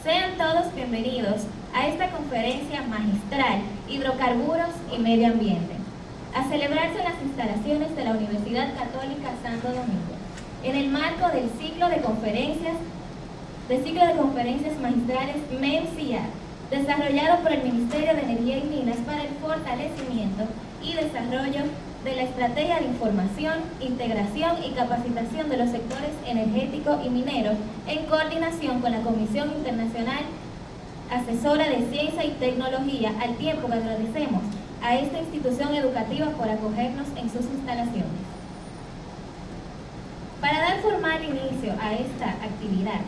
Sean todos bienvenidos a esta conferencia magistral Hidrocarburos y Medio Ambiente, a celebrarse en las instalaciones de la Universidad Católica Santo Domingo, en el marco del ciclo de conferencias magistrales MEMSIAD, desarrollado por el Ministerio de Energía y Minas para el fortalecimiento y desarrollo de la estrategia de información, integración y capacitación de los sectores energético y minero en coordinación con la Comisión Internacional Asesora de Ciencia y Tecnología, al tiempo que agradecemos a esta institución educativa por acogernos en sus instalaciones. Para dar formal inicio a esta actividad,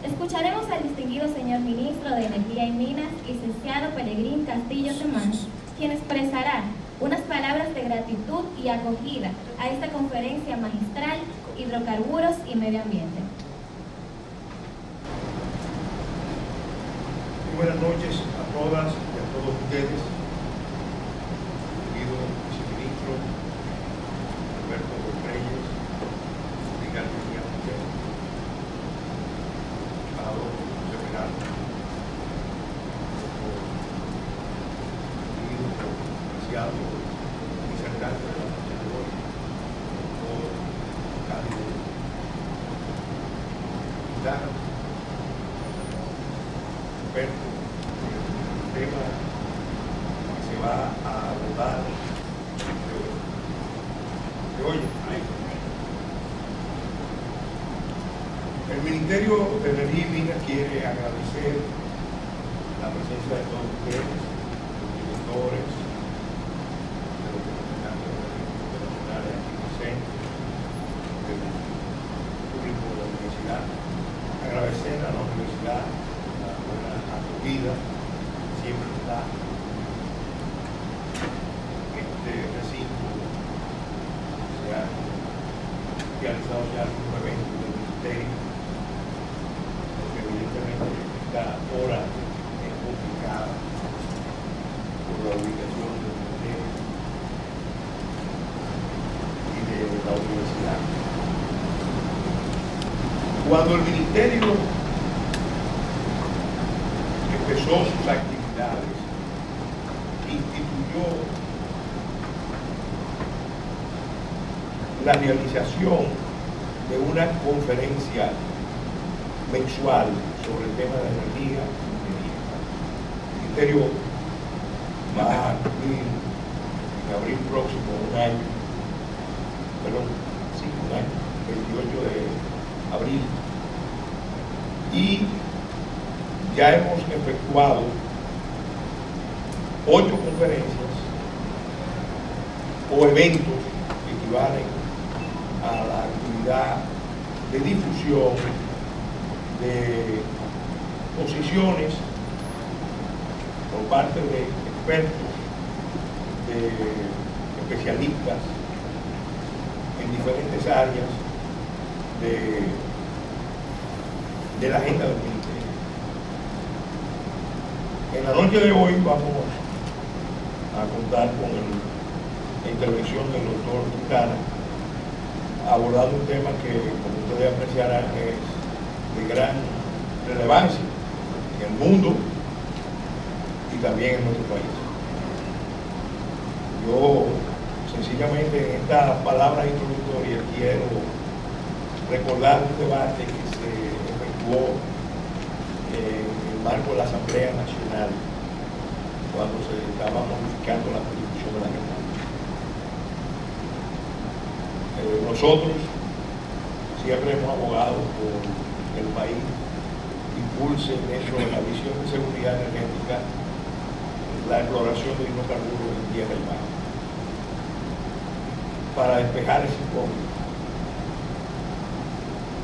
escucharemos al distinguido señor Ministro de Energía y Minas, licenciado Pelegrín Castillo Semán, quien expresará unas palabras de gratitud y acogida a esta conferencia magistral Hidrocarburos y Medio Ambiente. Muy buenas noches a todas y a todos ustedes, querido viceministro Alberto Reyes, Ricardo Díaz, embajador José Peralta, querido apreciado disertante de la noche de hoy, doctor Cádiz Quintana, experto en el tema que se va a abordar de hoy. El Ministerio de Energía y Minas quiere agradecer la presencia de todos ustedes, los directores, de los representantes internacionales aquí presentes, del público de la universidad, agradecer a la universidad la buena acogida, siempre está este recinto. Se ha realizado ya algún evento del ministerio, porque evidentemente esta hora es complicada por la ubicación del ministerio y de la universidad. Cuando el ministerio empezó sus actividades, instituyó la realización de una conferencia mensual sobre el tema de energía y minería. El Ministerio va a cumplir en abril próximo un año, 28 de abril, y ya hemos efectuado 8 conferencias o eventos que equivalen a la actividad de difusión de posiciones por parte de expertos, de especialistas en diferentes áreas de la agenda del ministerio. En la noche de hoy vamos a contar con la intervención del doctor Quintana, abordando un tema que, como ustedes apreciarán, es de gran relevancia en el mundo y también en nuestro país. Yo, sencillamente, en estas palabras introductorias quiero recordar un debate que se efectuó en el marco de la Asamblea Nacional cuando se estaba modificando la Constitución de la República. Nosotros siempre hemos abogado por que el país impulse dentro de la visión de seguridad energética la exploración de hidrocarburos en tierra y mar para despejar ese incógnito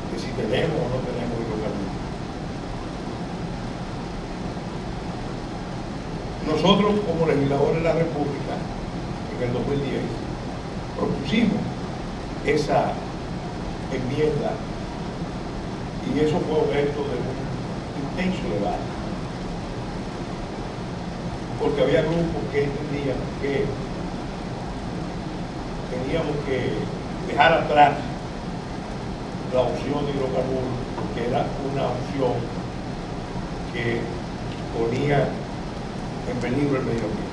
de si tenemos o no tenemos hidrocarburos. Nosotros, como legisladores de la República, en el 2010 propusimos esa enmienda y eso fue objeto de un intenso debate, porque había grupos que entendían que teníamos que dejar atrás la opción de hidrocarburos, porque era una opción que ponía en peligro el medio ambiente.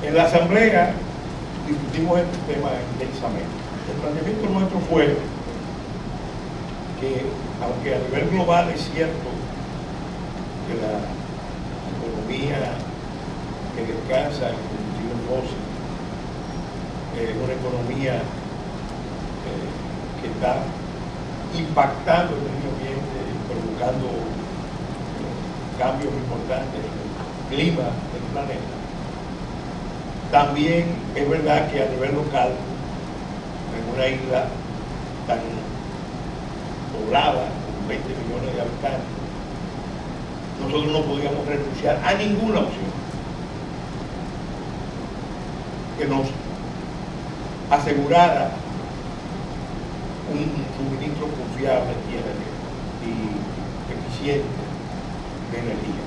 En la asamblea discutimos este tema intensamente. El planteamiento nuestro fue que, aunque a nivel global es cierto que la economía que descansa en combustible fósil es una economía que está impactando el medio ambiente, provocando cambios importantes en el clima del planeta. También es verdad que a nivel local, en una isla tan poblada, con 20 millones de habitantes, nosotros no podíamos renunciar a ninguna opción que nos asegurara un suministro confiable y eficiente de energía.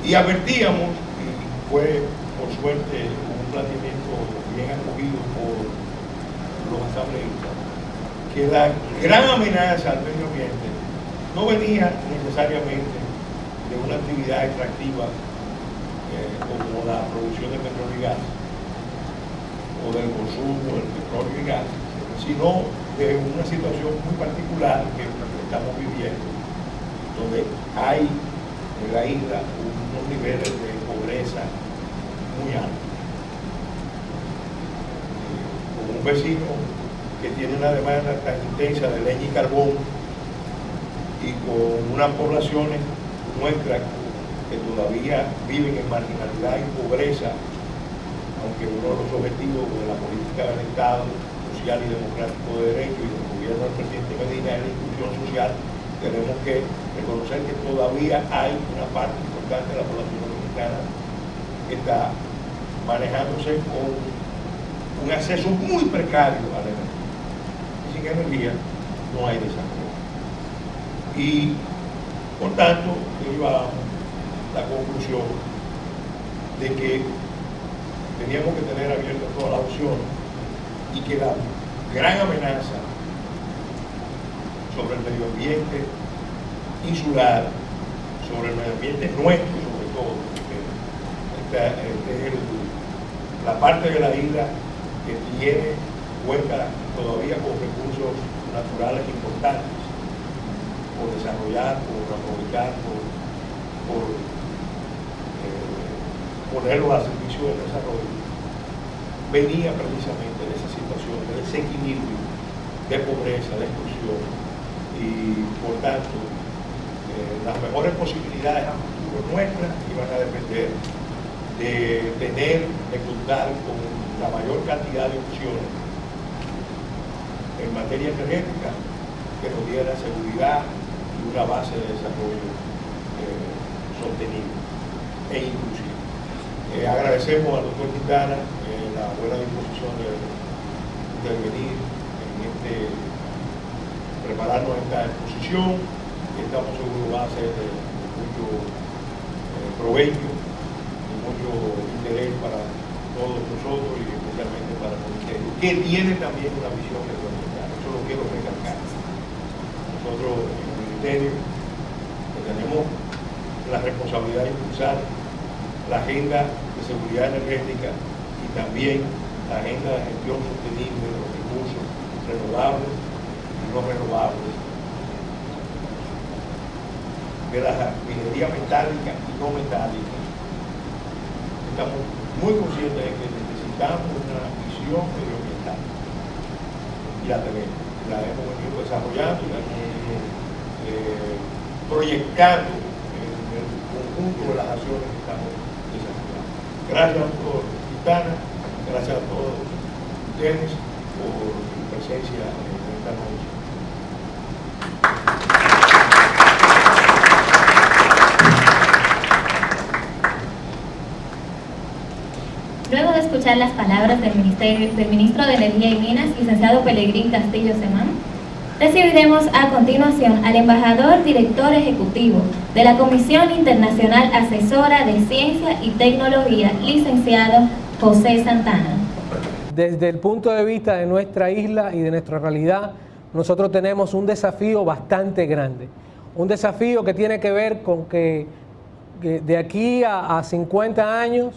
Y advertíamos, y fue por suerte un planteamiento bien acogido por los asambleístas, que la gran amenaza al medio ambiente no venía necesariamente de una actividad extractiva como la producción de petróleo y gas, o del consumo del petróleo y gas, sino de una situación muy particular que estamos viviendo, donde hay en la isla unos niveles de pobreza muy altos. Con un vecino que tiene una demanda tan intensa de leña y carbón, y con unas poblaciones nuestras que todavía viven en marginalidad y pobreza, aunque uno de los objetivos de la política del Estado social y democrático de derecho y del gobierno del presidente Medina es la inclusión social, tenemos que reconocer que todavía hay una parte importante de la población dominicana que está manejándose con un acceso muy precario a la energía. Y sin energía no hay desarrollo. Y por tanto, llevamos la conclusión de que teníamos que tener abiertas todas las opciones y que la gran amenaza sobre el medio ambiente insular, sobre el medio ambiente nuestro sobre todo, porque esta es la parte de la isla que cuenta todavía con recursos naturales importantes por desarrollar, por aprovechar, por ponerlos al servicio del desarrollo, venía precisamente de esa situación de desequilibrio, de pobreza, de exclusión, y por tanto las mejores posibilidades a futuro nuestras iban a depender de contar con la mayor cantidad de opciones en materia energética que nos diera seguridad y una base de desarrollo sostenible e inclusivo. Agradecemos al doctor Quintana la buena disposición de intervenir en prepararnos esta exposición, que estamos seguros va a ser de mucho provecho y mucho interés para todos nosotros y especialmente para el Ministerio, que tiene también una visión medioambiental. Eso lo quiero recalcar. Nosotros en el Ministerio tenemos la responsabilidad de impulsar la agenda de seguridad energética y también la agenda de gestión sostenible de los recursos renovables y no renovables, de la minería metálica y no metálica. Estamos muy conscientes de que necesitamos una visión medioambiental y la tenemos, la hemos venido desarrollando y la hemos venido proyectando en el conjunto de las acciones que estamos desarrollando. Gracias, doctor Quintana, gracias a todos ustedes por su presencia en esta noche. Luego de escuchar las palabras del Ministro de Energía y Minas, licenciado Pelegrín Castillo Semán, recibiremos a continuación al embajador director ejecutivo de la Comisión Internacional Asesora de Ciencia y Tecnología, licenciado José Santana. Desde el punto de vista de nuestra isla y de nuestra realidad, nosotros tenemos un desafío bastante grande. un desafío que tiene que ver con que de aquí a 50 años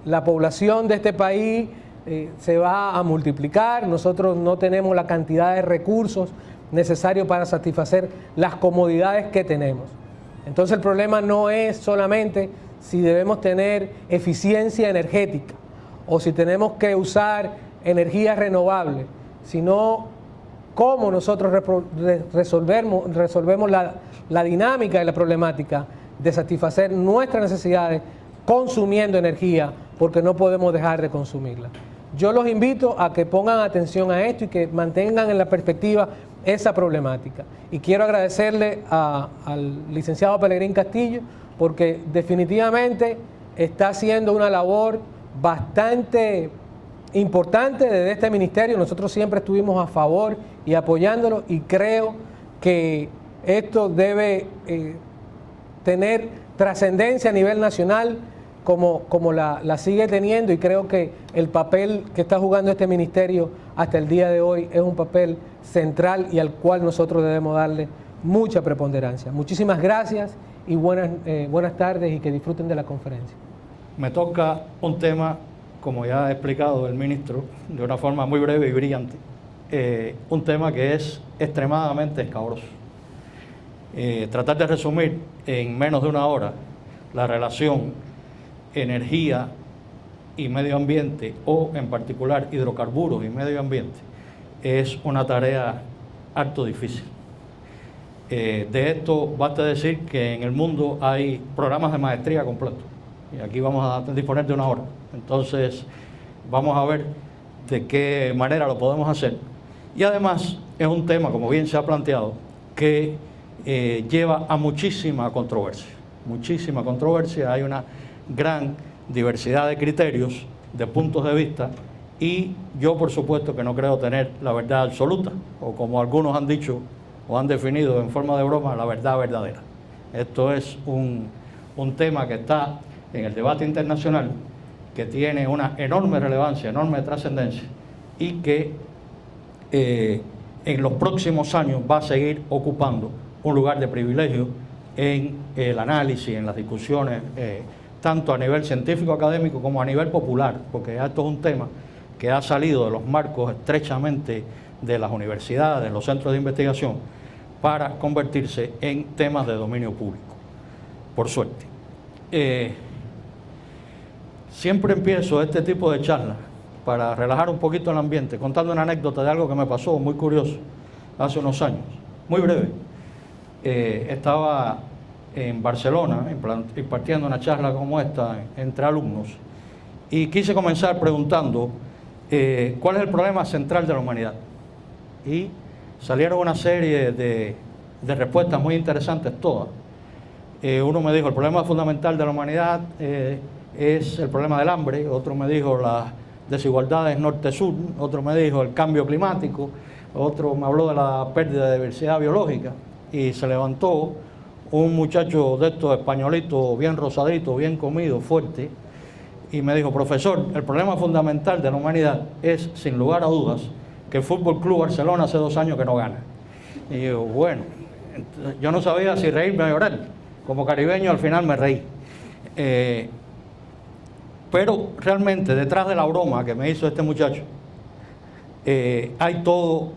la población de este país se va a multiplicar. Nosotros no tenemos la cantidad de recursos necesarios para satisfacer las comodidades que tenemos. Entonces el problema no es solamente si debemos tener eficiencia energética o si tenemos que usar energías renovables, sino cómo nosotros resolvemos la dinámica de la problemática de satisfacer nuestras necesidades consumiendo energía, porque no podemos dejar de consumirla. Yo los invito a que pongan atención a esto y que mantengan en la perspectiva esa problemática. Y quiero agradecerle al licenciado Pelegrín Castillo, porque definitivamente está haciendo una labor bastante importante desde este ministerio. Nosotros siempre estuvimos a favor y apoyándolo, y creo que esto debe tener trascendencia a nivel nacional como la sigue teniendo, y creo que el papel que está jugando este ministerio hasta el día de hoy es un papel central y al cual nosotros debemos darle mucha preponderancia. Muchísimas gracias y buenas tardes, y que disfruten de la conferencia. Me toca un tema, como ya ha explicado el ministro, de una forma muy breve y brillante, un tema que es extremadamente escabroso. Tratar de resumir en menos de una hora la relación energía y medio ambiente, o en particular hidrocarburos y medio ambiente, es una tarea harto difícil. De esto basta decir que en el mundo hay programas de maestría completos, y aquí vamos a disponer de una hora. Entonces vamos a ver de qué manera lo podemos hacer. Y además es un tema, como bien se ha planteado, que lleva a muchísima controversia. Muchísima controversia, hay una gran diversidad de criterios, de puntos de vista, y yo por supuesto que no creo tener la verdad absoluta, o como algunos han dicho o han definido en forma de broma, la verdad verdadera. Esto es un tema que está en el debate internacional, que tiene una enorme relevancia, enorme trascendencia, y que en los próximos años va a seguir ocupando un lugar de privilegio en el análisis, en las discusiones, tanto a nivel científico académico como a nivel popular, porque esto es un tema que ha salido de los marcos estrechamente de las universidades, de los centros de investigación, para convertirse en temas de dominio público, por suerte. Siempre empiezo este tipo de charlas para relajar un poquito el ambiente, contando una anécdota de algo que me pasó muy curioso hace unos años, muy breve. Estaba en Barcelona impartiendo una charla como esta entre alumnos, y quise comenzar preguntando cuál es el problema central de la humanidad, y salieron una serie de respuestas muy interesantes todas. Uno me dijo: el problema fundamental de la humanidad es el problema del hambre. Otro me dijo las desigualdades norte-sur. Otro me dijo el cambio climático. Otro me habló de la pérdida de diversidad biológica. Y se levantó un muchacho de estos españolitos, bien rosadito, bien comido, fuerte, y me dijo: profesor, el problema fundamental de la humanidad es, sin lugar a dudas, que el Fútbol Club Barcelona hace 2 años que no gana. Y yo, bueno, yo no sabía si reírme o llorar. Como caribeño al final me reí. Pero realmente detrás de la broma que me hizo este muchacho hay todo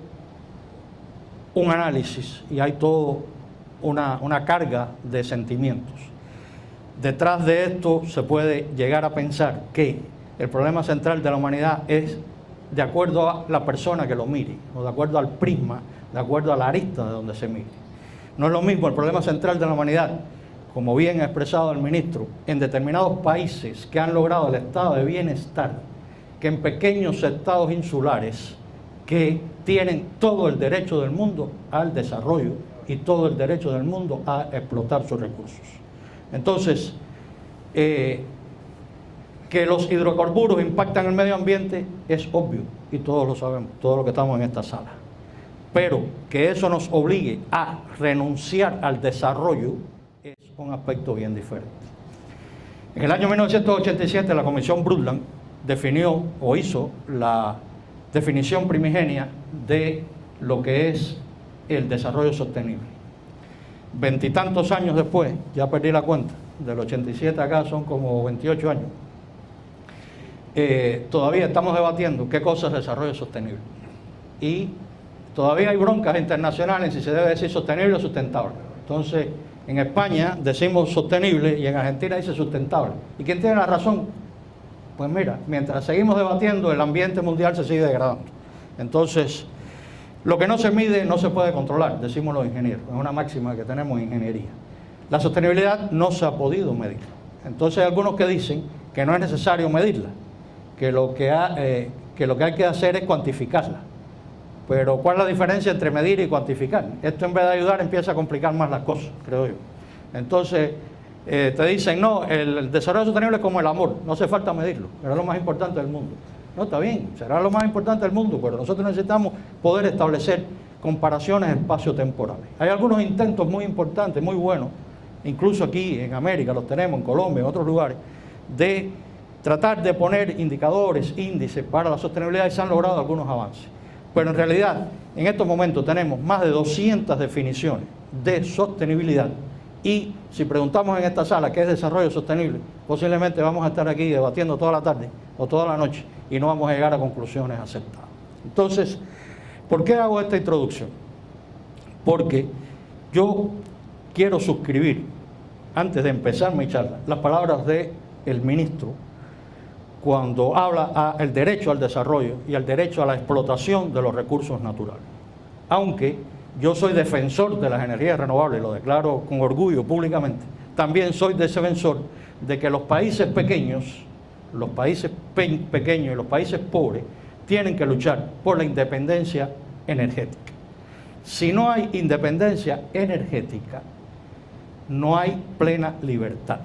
un análisis y hay todo una carga de sentimientos. Detrás de esto se puede llegar a pensar que el problema central de la humanidad es de acuerdo a la persona que lo mire, o de acuerdo al prisma, de acuerdo a la arista de donde se mire. No es lo mismo el problema central de la humanidad, como bien ha expresado el ministro, en determinados países que han logrado el estado de bienestar, que en pequeños estados insulares que tienen todo el derecho del mundo al desarrollo y todo el derecho del mundo a explotar sus recursos. Entonces, que los hidrocarburos impactan el medio ambiente es obvio, y todos lo sabemos, todos los que estamos en esta sala. Pero que eso nos obligue a renunciar al desarrollo es un aspecto bien diferente. En el año 1987 la Comisión Brundtland definió o hizo la definición primigenia de lo que es el desarrollo sostenible. veintitantos años después, ya perdí la cuenta, del 87 acá son como 28 años, todavía estamos debatiendo qué cosa es desarrollo sostenible. Y todavía hay broncas internacionales si se debe decir sostenible o sustentable. Entonces, en España decimos sostenible y en Argentina dice sustentable. ¿Y quién tiene la razón? Pues mira, mientras seguimos debatiendo, el ambiente mundial se sigue degradando. Entonces, lo que no se mide no se puede controlar, decimos los ingenieros. Es una máxima que tenemos en ingeniería. La sostenibilidad no se ha podido medir. Entonces, hay algunos que dicen que no es necesario medirla, que lo que hay que hacer es cuantificarla. Pero ¿cuál es la diferencia entre medir y cuantificar? Esto en vez de ayudar empieza a complicar más las cosas, creo yo. Entonces, te dicen, no, el desarrollo sostenible es como el amor, no hace falta medirlo, pero es lo más importante del mundo. No, está bien, será lo más importante del mundo, pero nosotros necesitamos poder establecer comparaciones espaciotemporales. Hay algunos intentos muy importantes, muy buenos, incluso aquí en América los tenemos, en Colombia, en otros lugares, de tratar de poner indicadores, índices para la sostenibilidad y se han logrado algunos avances. Pero en realidad, en estos momentos tenemos más de 200 definiciones de sostenibilidad y si preguntamos en esta sala qué es desarrollo sostenible, posiblemente vamos a estar aquí debatiendo toda la tarde o toda la noche y no vamos a llegar a conclusiones aceptadas. Entonces, ¿por qué hago esta introducción? Porque yo quiero suscribir, antes de empezar mi charla, las palabras del ministro cuando habla del derecho al desarrollo y al derecho a la explotación de los recursos naturales. Aunque yo soy defensor de las energías renovables, lo declaro con orgullo públicamente, también soy defensor de que los países pequeños y los países pobres tienen que luchar por la independencia energética. Si no hay independencia energética, no hay plena libertad.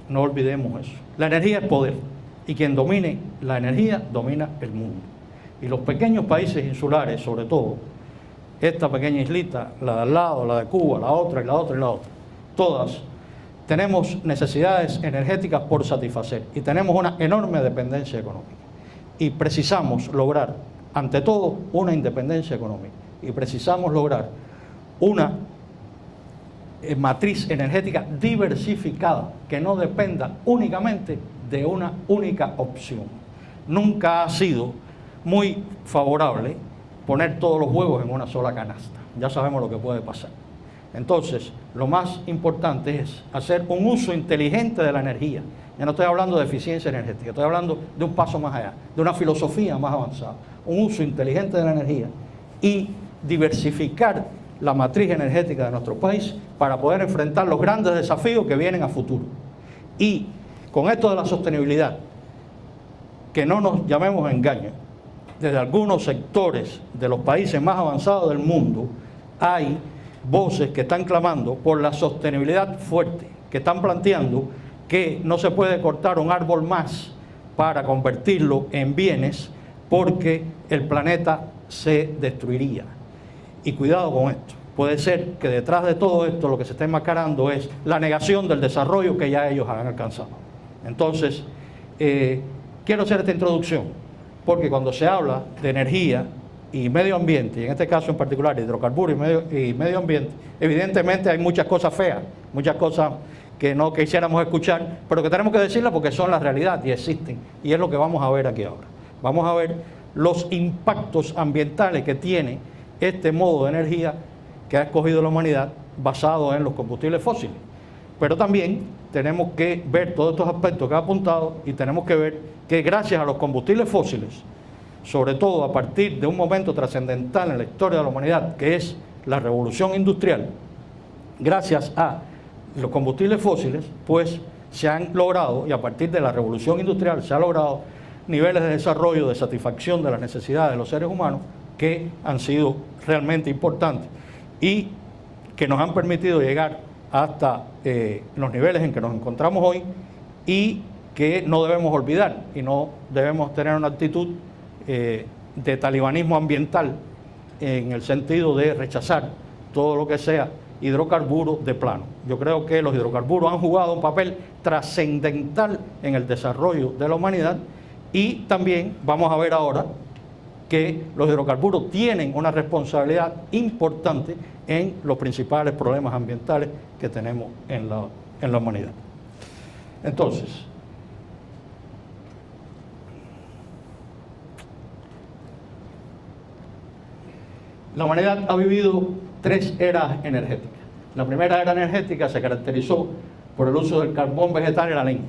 No olvidemos eso. La energía es poder. Y quien domine la energía, domina el mundo. Y los pequeños países insulares, sobre todo, esta pequeña islita, la de al lado, la de Cuba, la otra y la otra y la otra, todas tenemos necesidades energéticas por satisfacer y tenemos una enorme dependencia económica. Y precisamos lograr, ante todo, una independencia económica. Y precisamos lograr una matriz energética diversificada que no dependa únicamente de una única opción. Nunca ha sido muy favorable poner todos los huevos en una sola canasta. Ya sabemos lo que puede pasar. Entonces, lo más importante es hacer un uso inteligente de la energía. Ya no estoy hablando de eficiencia energética, estoy hablando de un paso más allá, de una filosofía más avanzada. Un uso inteligente de la energía y diversificar la matriz energética de nuestro país para poder enfrentar los grandes desafíos que vienen a futuro. Y con esto de la sostenibilidad, que no nos llamemos engaño, desde algunos sectores de los países más avanzados del mundo hay voces que están clamando por la sostenibilidad fuerte, que están planteando que no se puede cortar un árbol más para convertirlo en bienes porque el planeta se destruiría. Y cuidado con esto, puede ser que detrás de todo esto lo que se está enmascarando es la negación del desarrollo que ya ellos han alcanzado. Entonces, quiero hacer esta introducción, porque cuando se habla de energía y medio ambiente, y en este caso en particular hidrocarburos y medio ambiente, evidentemente hay muchas cosas feas, muchas cosas que no quisiéramos escuchar, pero que tenemos que decirlas porque son la realidad y existen, y es lo que vamos a ver aquí ahora. Vamos a ver los impactos ambientales que tiene este modo de energía que ha escogido la humanidad basado en los combustibles fósiles. Pero también tenemos que ver todos estos aspectos que he apuntado y tenemos que ver que gracias a los combustibles fósiles, sobre todo a partir de un momento trascendental en la historia de la humanidad, que es la revolución industrial, gracias a los combustibles fósiles, pues se han logrado, y a partir de la revolución industrial se han logrado niveles de desarrollo, de satisfacción de las necesidades de los seres humanos que han sido realmente importantes y que nos han permitido llegar hasta los niveles en que nos encontramos hoy y que no debemos olvidar y no debemos tener una actitud de talibanismo ambiental en el sentido de rechazar todo lo que sea hidrocarburos de plano. Yo creo que los hidrocarburos han jugado un papel trascendental en el desarrollo de la humanidad y también vamos a ver ahora que los hidrocarburos tienen una responsabilidad importante en los principales problemas ambientales que tenemos en la humanidad. Entonces, la humanidad ha vivido 3 eras energéticas. La primera era energética se caracterizó por el uso del carbón vegetal y la leña.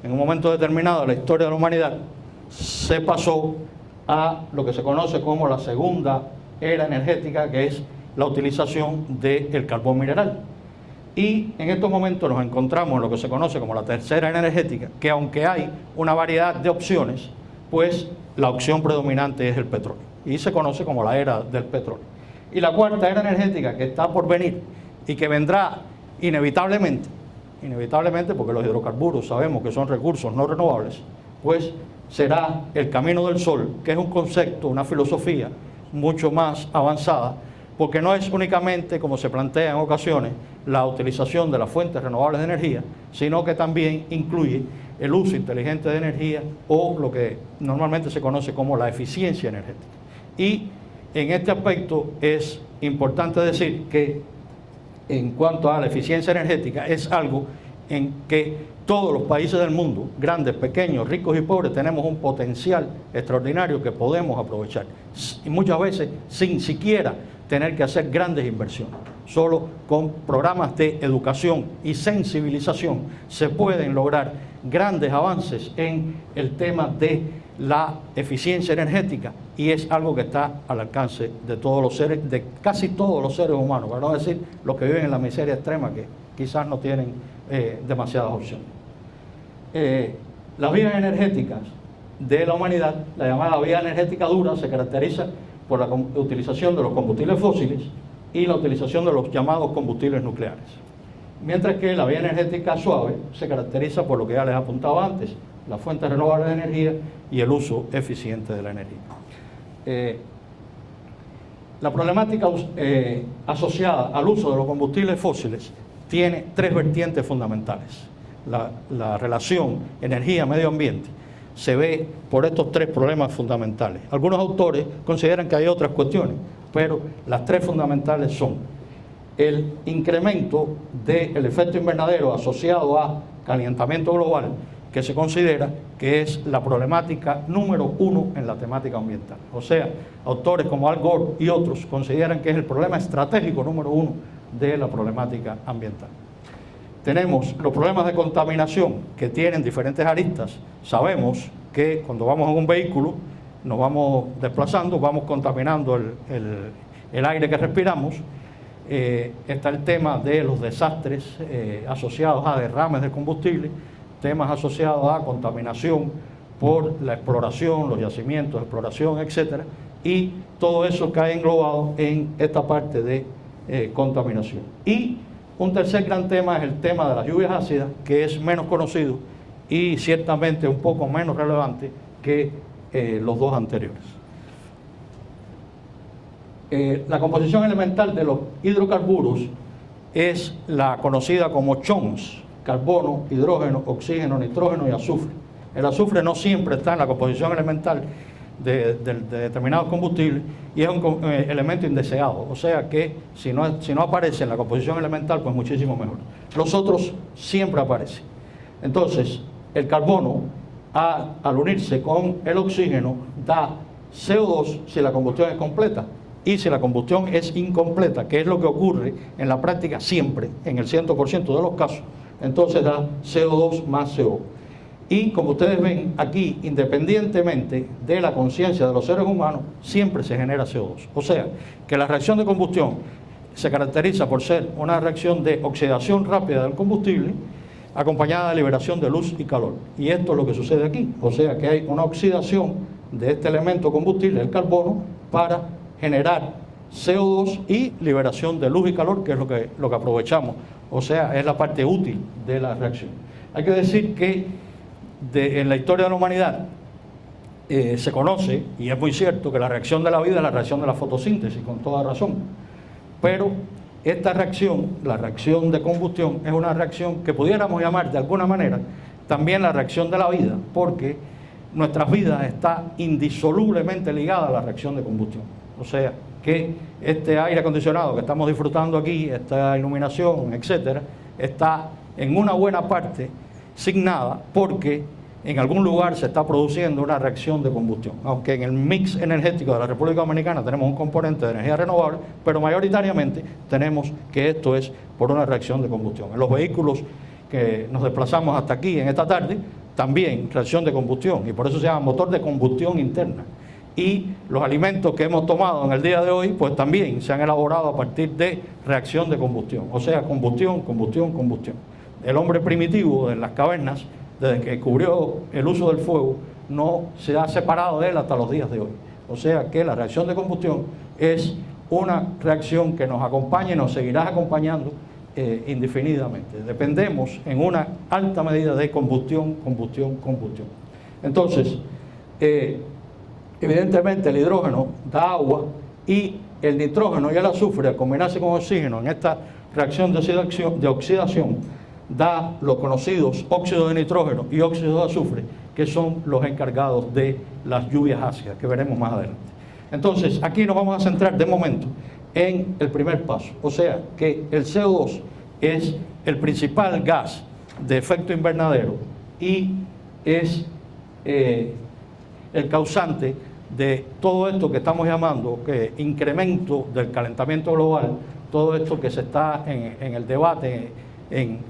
En un momento determinado de la historia de la humanidad se pasó a lo que se conoce como la segunda era energética, que es la utilización del carbón mineral. Y en estos momentos nos encontramos en lo que se conoce como la tercera era energética, que aunque hay una variedad de opciones, pues la opción predominante es el petróleo. Y se conoce como la era del petróleo. Y la cuarta era energética, que está por venir y que vendrá inevitablemente porque los hidrocarburos sabemos que son recursos no renovables, pues será el camino del sol, que es un concepto, una filosofía mucho más avanzada, porque no es únicamente, como se plantea en ocasiones, la utilización de las fuentes renovables de energía, sino que también incluye el uso inteligente de energía o lo que normalmente se conoce como la eficiencia energética. Y en este aspecto es importante decir que en cuanto a la eficiencia energética es algo en que todos los países del mundo, grandes, pequeños, ricos y pobres, tenemos un potencial extraordinario que podemos aprovechar. Y muchas veces sin siquiera tener que hacer grandes inversiones. Solo con programas de educación y sensibilización se pueden lograr grandes avances en el tema de la eficiencia energética, y es algo que está al alcance de todos los seres, de casi todos los seres humanos, para no decir los que viven en la miseria extrema, que quizás no tienen demasiadas opciones. Las vías energéticas de la humanidad, la llamada vía energética dura, se caracteriza por la utilización de los combustibles fósiles y la utilización de los llamados combustibles nucleares. Mientras que la vía energética suave se caracteriza por lo que ya les apuntaba antes, las fuentes renovables de energía y el uso eficiente de la energía. La problemática asociada al uso de los combustibles fósiles tiene 3 vertientes fundamentales. La relación energía-medio ambiente se ve por estos 3 problemas fundamentales. Algunos autores consideran que hay otras cuestiones, pero las 3 fundamentales son el incremento del efecto invernadero asociado a calentamiento global, que se considera que es la problemática número 1 en la temática ambiental. O sea, autores como Al Gore y otros consideran que es el problema estratégico número 1 de la problemática ambiental. Tenemos los problemas de contaminación, que tienen diferentes aristas. Sabemos que cuando vamos en un vehículo, nos vamos desplazando, vamos contaminando el aire que respiramos. Está el tema de los desastres asociados a derrames de combustible, temas asociados a contaminación por la exploración, los yacimientos de exploración, etcétera, y todo eso cae englobado en esta parte de contaminación. Y un tercer gran tema es el tema de las lluvias ácidas, que es menos conocido y ciertamente un poco menos relevante que los 2 anteriores. La composición elemental de los hidrocarburos es la conocida como CHONS: carbono, hidrógeno, oxígeno, nitrógeno y azufre. El azufre no siempre está en la composición elemental de determinados combustibles y es un elemento indeseado, o sea que si no aparece en la composición elemental, pues muchísimo mejor. Los otros siempre aparecen. Entonces, el carbono, al unirse con el oxígeno, da CO2 si la combustión es completa, y si la combustión es incompleta, que es lo que ocurre en la práctica siempre, en el 100% de los casos, entonces da CO2 más CO. Y como ustedes ven aquí, independientemente de la conciencia de los seres humanos, siempre se genera CO2. O sea, que la reacción de combustión se caracteriza por ser una reacción de oxidación rápida del combustible, acompañada de liberación de luz y calor. Y esto es lo que sucede aquí. O sea, que hay una oxidación de este elemento combustible, el carbono, para generar CO2 y liberación de luz y calor, que es lo que aprovechamos. O sea, es la parte útil de la reacción. Hay que decir que en la historia de la humanidad se conoce, y es muy cierto, que la reacción de la vida es la reacción de la fotosíntesis, con toda razón. Pero esta reacción, la reacción de combustión, es una reacción que pudiéramos llamar de alguna manera también la reacción de la vida, porque nuestras vidas está indisolublemente ligada a la reacción de combustión. O sea, que este aire acondicionado que estamos disfrutando aquí, esta iluminación, etcétera, está en una buena parte signada porque en algún lugar se está produciendo una reacción de combustión. Aunque en el mix energético de la República Dominicana tenemos un componente de energía renovable, pero mayoritariamente tenemos que esto es por una reacción de combustión. En los vehículos que nos desplazamos hasta aquí en esta tarde, también reacción de combustión, y por eso se llama motor de combustión interna. Y los alimentos que hemos tomado en el día de hoy, pues también se han elaborado a partir de reacción de combustión. O sea, combustión, combustión, combustión. El hombre primitivo en las cavernas, desde que descubrió el uso del fuego, no se ha separado de él hasta los días de hoy. O sea que la reacción de combustión es una reacción que nos acompaña y nos seguirá acompañando indefinidamente. Dependemos en una alta medida de combustión, combustión, combustión. Entonces, evidentemente el hidrógeno da agua y el nitrógeno y el azufre, al combinarse con oxígeno en esta reacción de oxidación, da los conocidos óxidos de nitrógeno y óxidos de azufre, que son los encargados de las lluvias ácidas, que veremos más adelante. Entonces, aquí nos vamos a centrar de momento en el primer paso, o sea, que el CO2 es el principal gas de efecto invernadero y es el causante de todo esto que estamos llamando incremento del calentamiento global, todo esto que se está en el debate en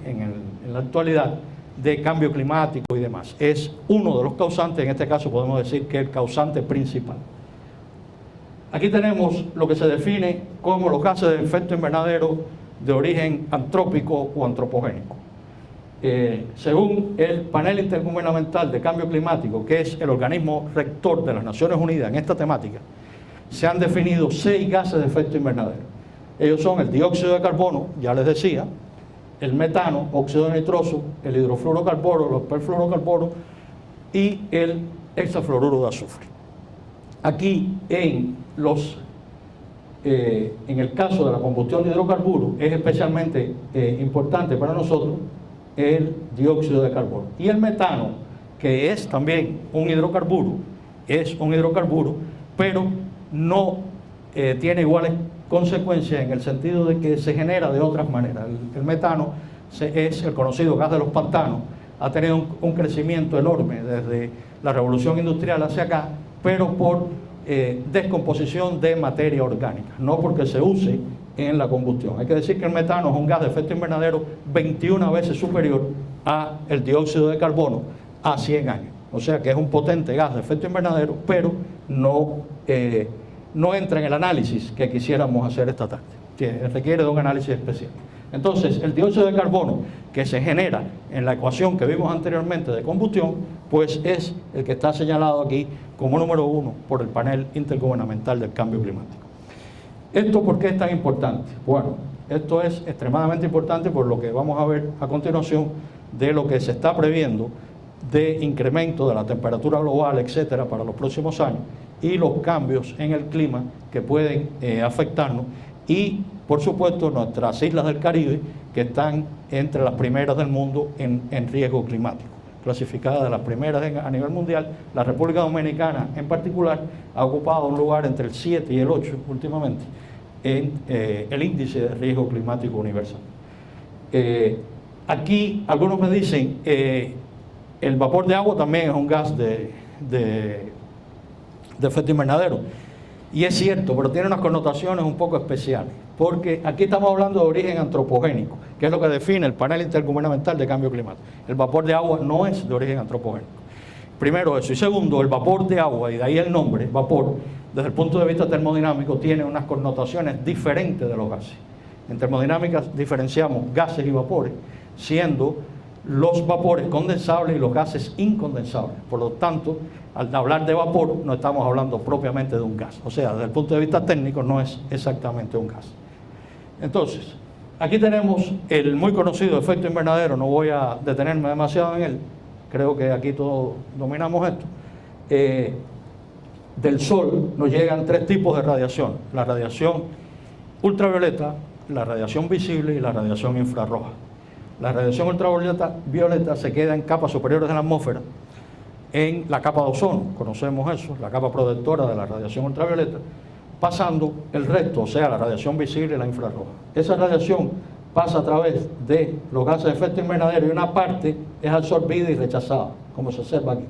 la actualidad de cambio climático y demás. Es uno de los causantes, en este caso podemos decir que es el causante principal. Aquí tenemos lo que se define como los gases de efecto invernadero de origen antrópico o antropogénico. Según el Panel Intergubernamental de Cambio Climático, que es el organismo rector de las Naciones Unidas en esta temática, se han definido 6 gases de efecto invernadero. Ellos son el dióxido de carbono, ya les decía, el metano, óxido de nitroso, el hidrofluorocarbono, los perfluorocarbonos y el hexafluoruro de azufre. Aquí en el caso de la combustión de hidrocarburos es especialmente importante para nosotros el dióxido de carbono. Y el metano, que es también un hidrocarburo, pero no tiene iguales consecuencias en el sentido de que se genera de otras maneras. El metano es el conocido gas de los pantanos, ha tenido un crecimiento enorme desde la revolución industrial hacia acá, pero por descomposición de materia orgánica, no porque se use en la combustión. Hay que decir que el metano es un gas de efecto invernadero 21 veces superior al dióxido de carbono a 100 años. O sea que es un potente gas de efecto invernadero, pero no entra en el análisis que quisiéramos hacer esta tarde. Requiere de un análisis especial. Entonces, el dióxido de carbono que se genera en la ecuación que vimos anteriormente de combustión, pues es el que está señalado aquí como número 1 por el Panel Intergubernamental del Cambio Climático. ¿Esto por qué es tan importante? Bueno, esto es extremadamente importante por lo que vamos a ver a continuación de lo que se está previendo de incremento de la temperatura global, etcétera, para los próximos años y los cambios en el clima que pueden afectarnos y, por supuesto, nuestras islas del Caribe, que están entre las primeras del mundo en riesgo climático. Clasificadas de las primeras a nivel mundial, la República Dominicana en particular ha ocupado un lugar entre el 7 y el 8 últimamente en el índice de riesgo climático universal. Aquí algunos me dicen el vapor de agua también es un gas de efecto invernadero. Y es cierto, pero tiene unas connotaciones un poco especiales, porque aquí estamos hablando de origen antropogénico, que es lo que define el Panel Intergubernamental de Cambio Climático. El vapor de agua no es de origen antropogénico. Primero eso, y segundo, el vapor de agua, y de ahí el nombre, vapor, desde el punto de vista termodinámico, tiene unas connotaciones diferentes de los gases. En termodinámica diferenciamos gases y vapores, siendo los vapores condensables y los gases incondensables. Por lo tanto, al hablar de vapor, no estamos hablando propiamente de un gas. O sea, desde el punto de vista técnico, no es exactamente un gas. Entonces, aquí tenemos el muy conocido efecto invernadero. No voy a detenerme demasiado en él. Creo que aquí todos dominamos esto. Del sol nos llegan 3 tipos de radiación. La radiación ultravioleta, la radiación visible y la radiación infrarroja. La radiación ultravioleta se queda en capas superiores de la atmósfera en la capa de ozono, conocemos eso, la capa protectora de la radiación ultravioleta, pasando el resto, o sea, la radiación visible y la infrarroja. Esa radiación pasa a través de los gases de efecto invernadero y una parte es absorbida y rechazada, como se observa aquí.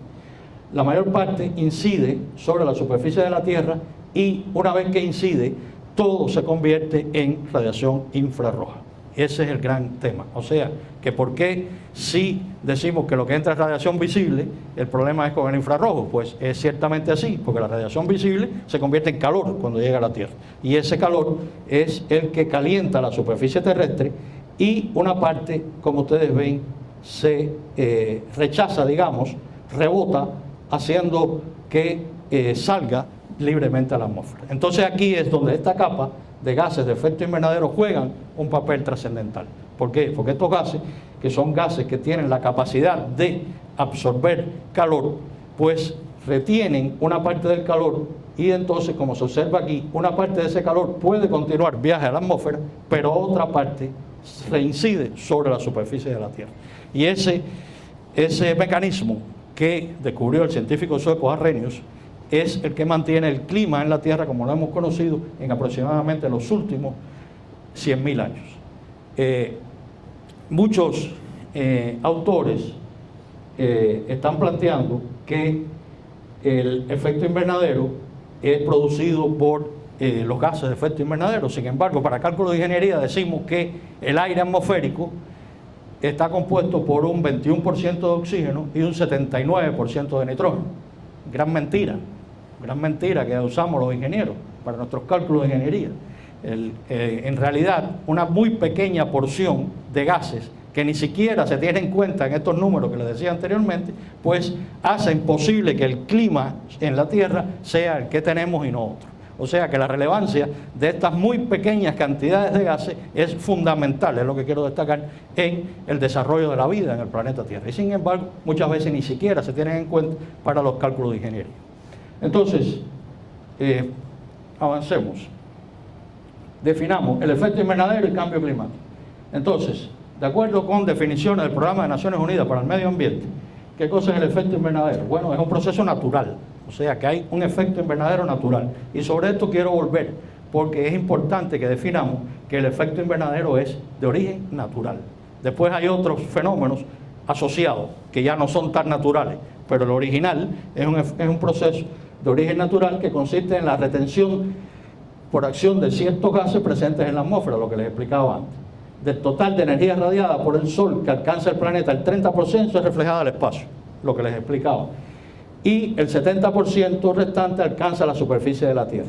La mayor parte incide sobre la superficie de la Tierra y una vez que incide, todo se convierte en radiación infrarroja. Ese es el gran tema. O sea, que por qué si decimos que lo que entra es radiación visible, el problema es con el infrarrojo. Pues es ciertamente así, porque la radiación visible se convierte en calor cuando llega a la Tierra. Y ese calor es el que calienta la superficie terrestre y una parte, como ustedes ven, se rechaza, digamos, rebota, haciendo que salga libremente a la atmósfera. Entonces aquí es donde esta capa de gases de efecto invernadero juegan un papel trascendental. ¿Por qué? Porque estos gases, que son gases que tienen la capacidad de absorber calor, pues retienen una parte del calor y entonces, como se observa aquí, una parte de ese calor puede continuar viaje a la atmósfera, pero otra parte reincide sobre la superficie de la Tierra. Y ese mecanismo que descubrió el científico sueco Arrhenius es el que mantiene el clima en la Tierra como lo hemos conocido en aproximadamente los últimos 100.000 años. Muchos autores están planteando que el efecto invernadero es producido por los gases de efecto invernadero. Sin embargo, para cálculo de ingeniería decimos que el aire atmosférico está compuesto por un 21% de oxígeno y un 79% de nitrógeno. Gran mentira que usamos los ingenieros para nuestros cálculos de ingeniería. En realidad, una muy pequeña porción de gases que ni siquiera se tiene en cuenta en estos números que les decía anteriormente, pues hace imposible que el clima en la Tierra sea el que tenemos y no otro. O sea que la relevancia de estas muy pequeñas cantidades de gases es fundamental, es lo que quiero destacar, en el desarrollo de la vida en el planeta Tierra. Y sin embargo, muchas veces ni siquiera se tienen en cuenta para los cálculos de ingeniería. Entonces, avancemos. Definamos el efecto invernadero y cambio climático. Entonces, de acuerdo con definiciones del Programa de Naciones Unidas para el Medio Ambiente, ¿qué cosa es el efecto invernadero? Bueno, es un proceso natural. O sea que hay un efecto invernadero natural. Y sobre esto quiero volver, porque es importante que definamos que el efecto invernadero es de origen natural. Después hay otros fenómenos asociados que ya no son tan naturales, pero el original es un proceso de origen natural que consiste en la retención por acción de ciertos gases presentes en la atmósfera, lo que les explicaba antes. Del total de energía radiada por el Sol que alcanza el planeta, el 30% es reflejada al espacio, lo que les explicaba. Y el 70% restante alcanza la superficie de la Tierra.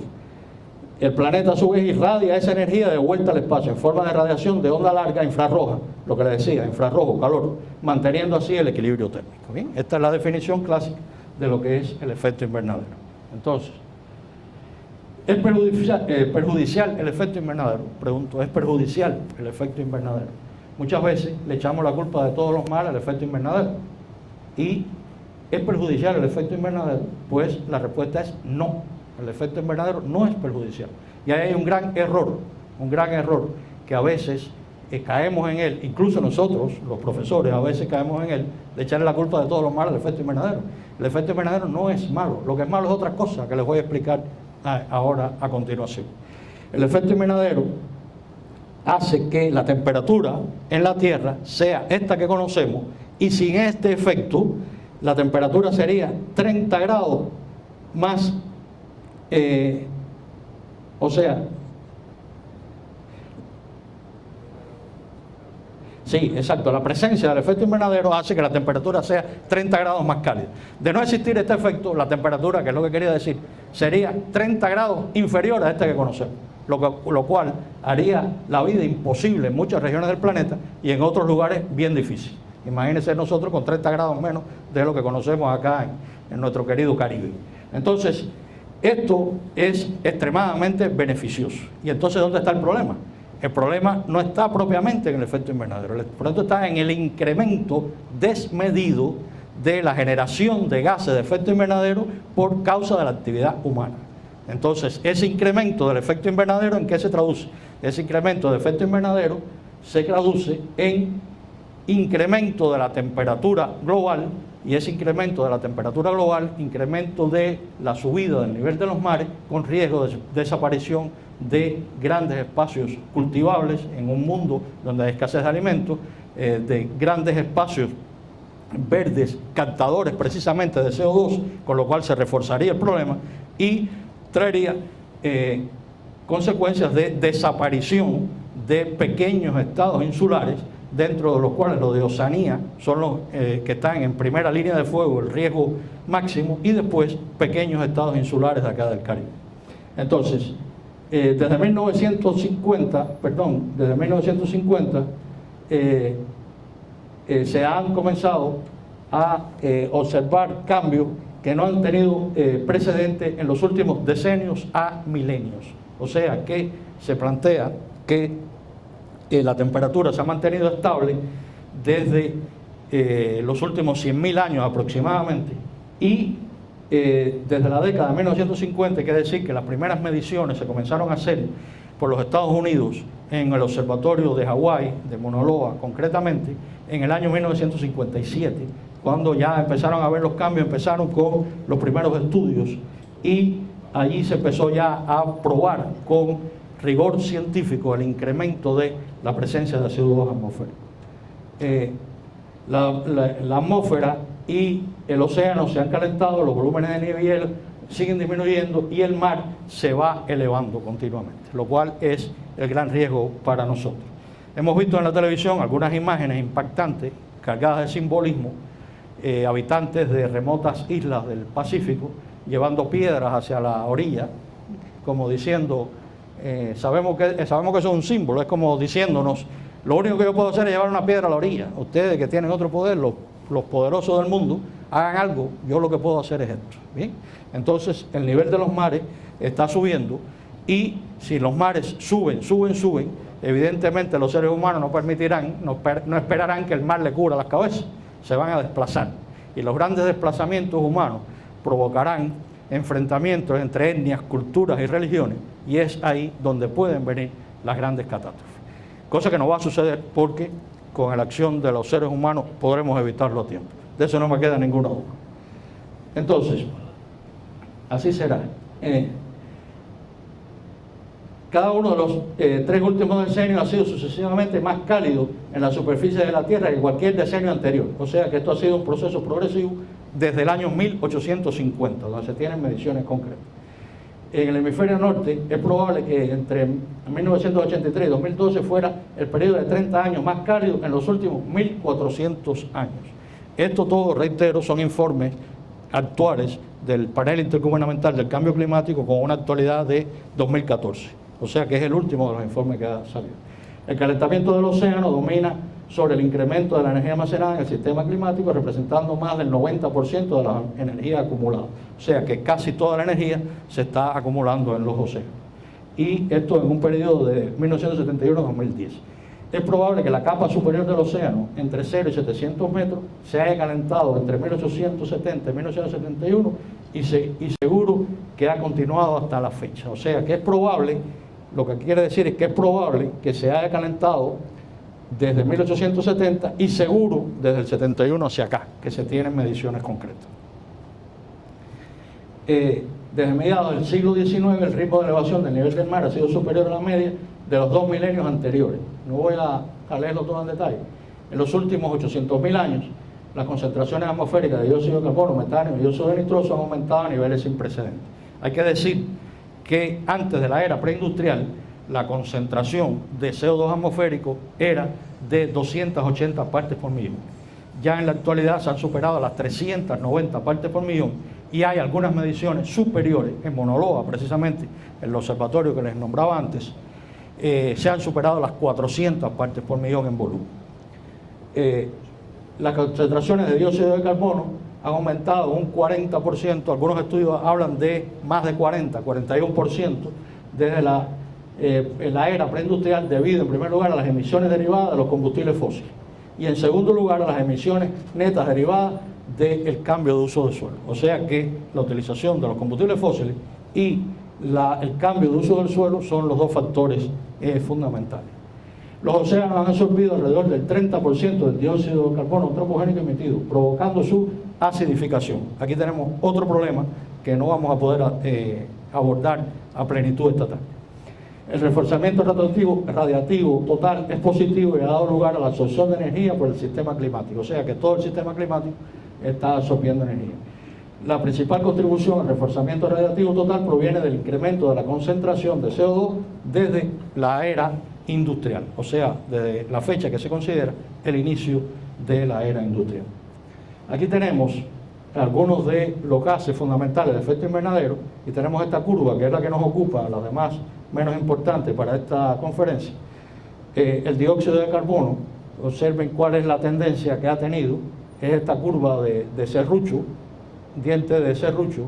El planeta a su vez irradia esa energía de vuelta al espacio en forma de radiación de onda larga infrarroja, lo que les decía, infrarrojo, calor, manteniendo así el equilibrio térmico. ¿Bien? Esta es la definición clásica de lo que es el efecto invernadero. Entonces, ¿es perjudicial el efecto invernadero? Pregunto, ¿es perjudicial el efecto invernadero? Muchas veces le echamos la culpa de todos los males al efecto invernadero. ¿Y es perjudicial el efecto invernadero? Pues la respuesta es no. El efecto invernadero no es perjudicial. Y ahí hay un gran error que a veces caemos en él, incluso nosotros, los profesores, a veces caemos en él, de echarle la culpa de todos los males al efecto invernadero. El efecto invernadero no es malo. Lo que es malo es otra cosa que les voy a explicar ahora a continuación. El efecto invernadero hace que la temperatura en la Tierra sea esta que conocemos, y sin este efecto la temperatura sería 30 grados más, o sea, sí, exacto, la presencia del efecto invernadero hace que la temperatura sea 30 grados más cálida. De no existir este efecto, la temperatura, que es lo que quería decir, sería 30 grados inferior a este que conocemos, lo cual haría la vida imposible en muchas regiones del planeta y en otros lugares bien difícil. Imagínense nosotros con 30 grados menos de lo que conocemos acá en nuestro querido Caribe. Entonces, esto es extremadamente beneficioso. Y entonces, ¿dónde está el problema? El problema no está propiamente en el efecto invernadero. El problema está en el incremento desmedido de la generación de gases de efecto invernadero por causa de la actividad humana. Entonces, ese incremento del efecto invernadero, ¿en qué se traduce? Ese incremento de efecto invernadero se traduce en incremento de la temperatura global y ese incremento de la temperatura global, incremento de la subida del nivel de los mares, con riesgo de desaparición de grandes espacios cultivables en un mundo donde hay escasez de alimentos, de grandes espacios verdes captadores precisamente de CO2, con lo cual se reforzaría el problema y traería consecuencias de desaparición de pequeños estados insulares, dentro de los cuales los de Oceanía son los que están en primera línea de fuego, el riesgo máximo, y después pequeños estados insulares de acá del Caribe. Entonces, desde 1950 se han comenzado a observar cambios que no han tenido precedente en los últimos decenios a milenios. O sea que se plantea que la temperatura se ha mantenido estable desde los últimos 100.000 años aproximadamente, y desde la década de 1950, quiere decir que las primeras mediciones se comenzaron a hacer por los Estados Unidos en el observatorio de Hawái, de Mauna Loa concretamente, en el año 1957, cuando ya empezaron a ver los cambios, empezaron con los primeros estudios, y allí se empezó ya a probar con rigor científico el incremento de la presencia de CO2 atmosférico. La atmósfera y el océano se han calentado, los volúmenes de nieve y hielo siguen disminuyendo y el mar se va elevando continuamente, lo cual es el gran riesgo para nosotros. Hemos visto en la televisión algunas imágenes impactantes, cargadas de simbolismo, habitantes de remotas islas del Pacífico llevando piedras hacia la orilla, como diciendo, sabemos que eso es un símbolo, es como diciéndonos, lo único que yo puedo hacer es llevar una piedra a la orilla. Ustedes que tienen otro poder, los poderosos del mundo, hagan algo, yo lo que puedo hacer es esto. ¿Bien? Entonces el nivel de los mares está subiendo, y si los mares suben, evidentemente los seres humanos no esperarán que el mar le cubra las cabezas, se van a desplazar, y los grandes desplazamientos humanos provocarán enfrentamientos entre etnias, culturas y religiones, y es ahí donde pueden venir las grandes catástrofes. Cosa que no va a suceder porque con la acción de los seres humanos podremos evitarlo a tiempo. De eso no me queda ninguna duda. Entonces, así será. Cada uno de los 3 últimos decenios ha sido sucesivamente más cálido en la superficie de la Tierra que cualquier decenio anterior. O sea que esto ha sido un proceso progresivo desde el año 1850, donde se tienen mediciones concretas. En el hemisferio norte es probable que entre 1983 y 2012 fuera el periodo de 30 años más cálido en los últimos 1400 años. Esto todo, reitero, son informes actuales del Panel Intergubernamental del Cambio Climático con una actualidad de 2014. O sea que es el último de los informes que ha salido. El calentamiento del océano domina sobre el incremento de la energía almacenada en el sistema climático, representando más del 90% de la energía acumulada. O sea que casi toda la energía se está acumulando en los océanos. Y esto en un periodo de 1971 a 2010. Es probable que la capa superior del océano, entre 0 y 700 metros, se haya calentado entre 1870 y 1971 y seguro que ha continuado hasta la fecha. O sea que es probable, lo que quiere decir es que es probable que se haya calentado desde 1870 y seguro desde el 71 hacia acá, que se tienen mediciones concretas. Desde mediados del siglo XIX el ritmo de elevación del nivel del mar ha sido superior a la media de los 2 milenios anteriores. No voy a leerlo todo en detalle. En los últimos 800.000 años, las concentraciones atmosféricas de dióxido de carbono, metano y dióxido de nitroso han aumentado a niveles sin precedentes. Hay que decir que antes de la era preindustrial, la concentración de CO2 atmosférico era de 280 partes por millón. Ya en la actualidad se han superado las 390 partes por millón y hay algunas mediciones superiores en Mauna Loa, precisamente en el observatorio que les nombraba antes, se han superado las 400 partes por millón en volumen. Las concentraciones de dióxido de carbono han aumentado un 40%, algunos estudios hablan de más de 41% desde la era preindustrial, debido en primer lugar a las emisiones derivadas de los combustibles fósiles y en segundo lugar a las emisiones netas derivadas del cambio de uso del suelo. O sea que la utilización de los combustibles fósiles y el cambio de uso del suelo son los dos factores fundamentales. Los océanos han absorbido alrededor del 30% del dióxido de carbono antropogénico emitido, provocando su acidificación. Aquí tenemos otro problema que no vamos a poder abordar a plenitud esta tarde. El reforzamiento radiativo total es positivo y ha dado lugar a la absorción de energía por el sistema climático, o sea que todo el sistema climático está absorbiendo energía. La principal contribución al reforzamiento radiativo total proviene del incremento de la concentración de CO2 desde la era industrial, o sea, desde la fecha que se considera el inicio de la era industrial. Aquí tenemos algunos de los gases fundamentales de efecto invernadero y tenemos esta curva que es la que nos ocupa, las demás menos importantes para esta conferencia. El dióxido de carbono, observen cuál es la tendencia que ha tenido, es esta curva de serrucho, diente de serrucho,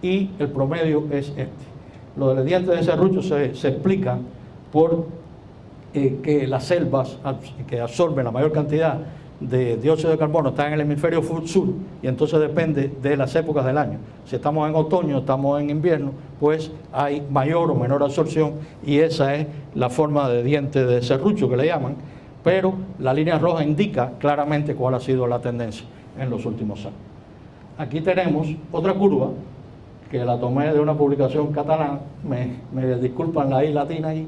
y el promedio es este. Lo del diente de serrucho se explica por que las selvas que absorben la mayor cantidad de dióxido de carbono están en el hemisferio sur y entonces depende de las épocas del año. Si estamos en otoño, estamos en invierno, pues hay mayor o menor absorción y esa es la forma de diente de serrucho que le llaman, pero la línea roja indica claramente cuál ha sido la tendencia en los últimos años. Aquí tenemos otra curva que la tomé de una publicación catalana, me disculpan la I latina ahí,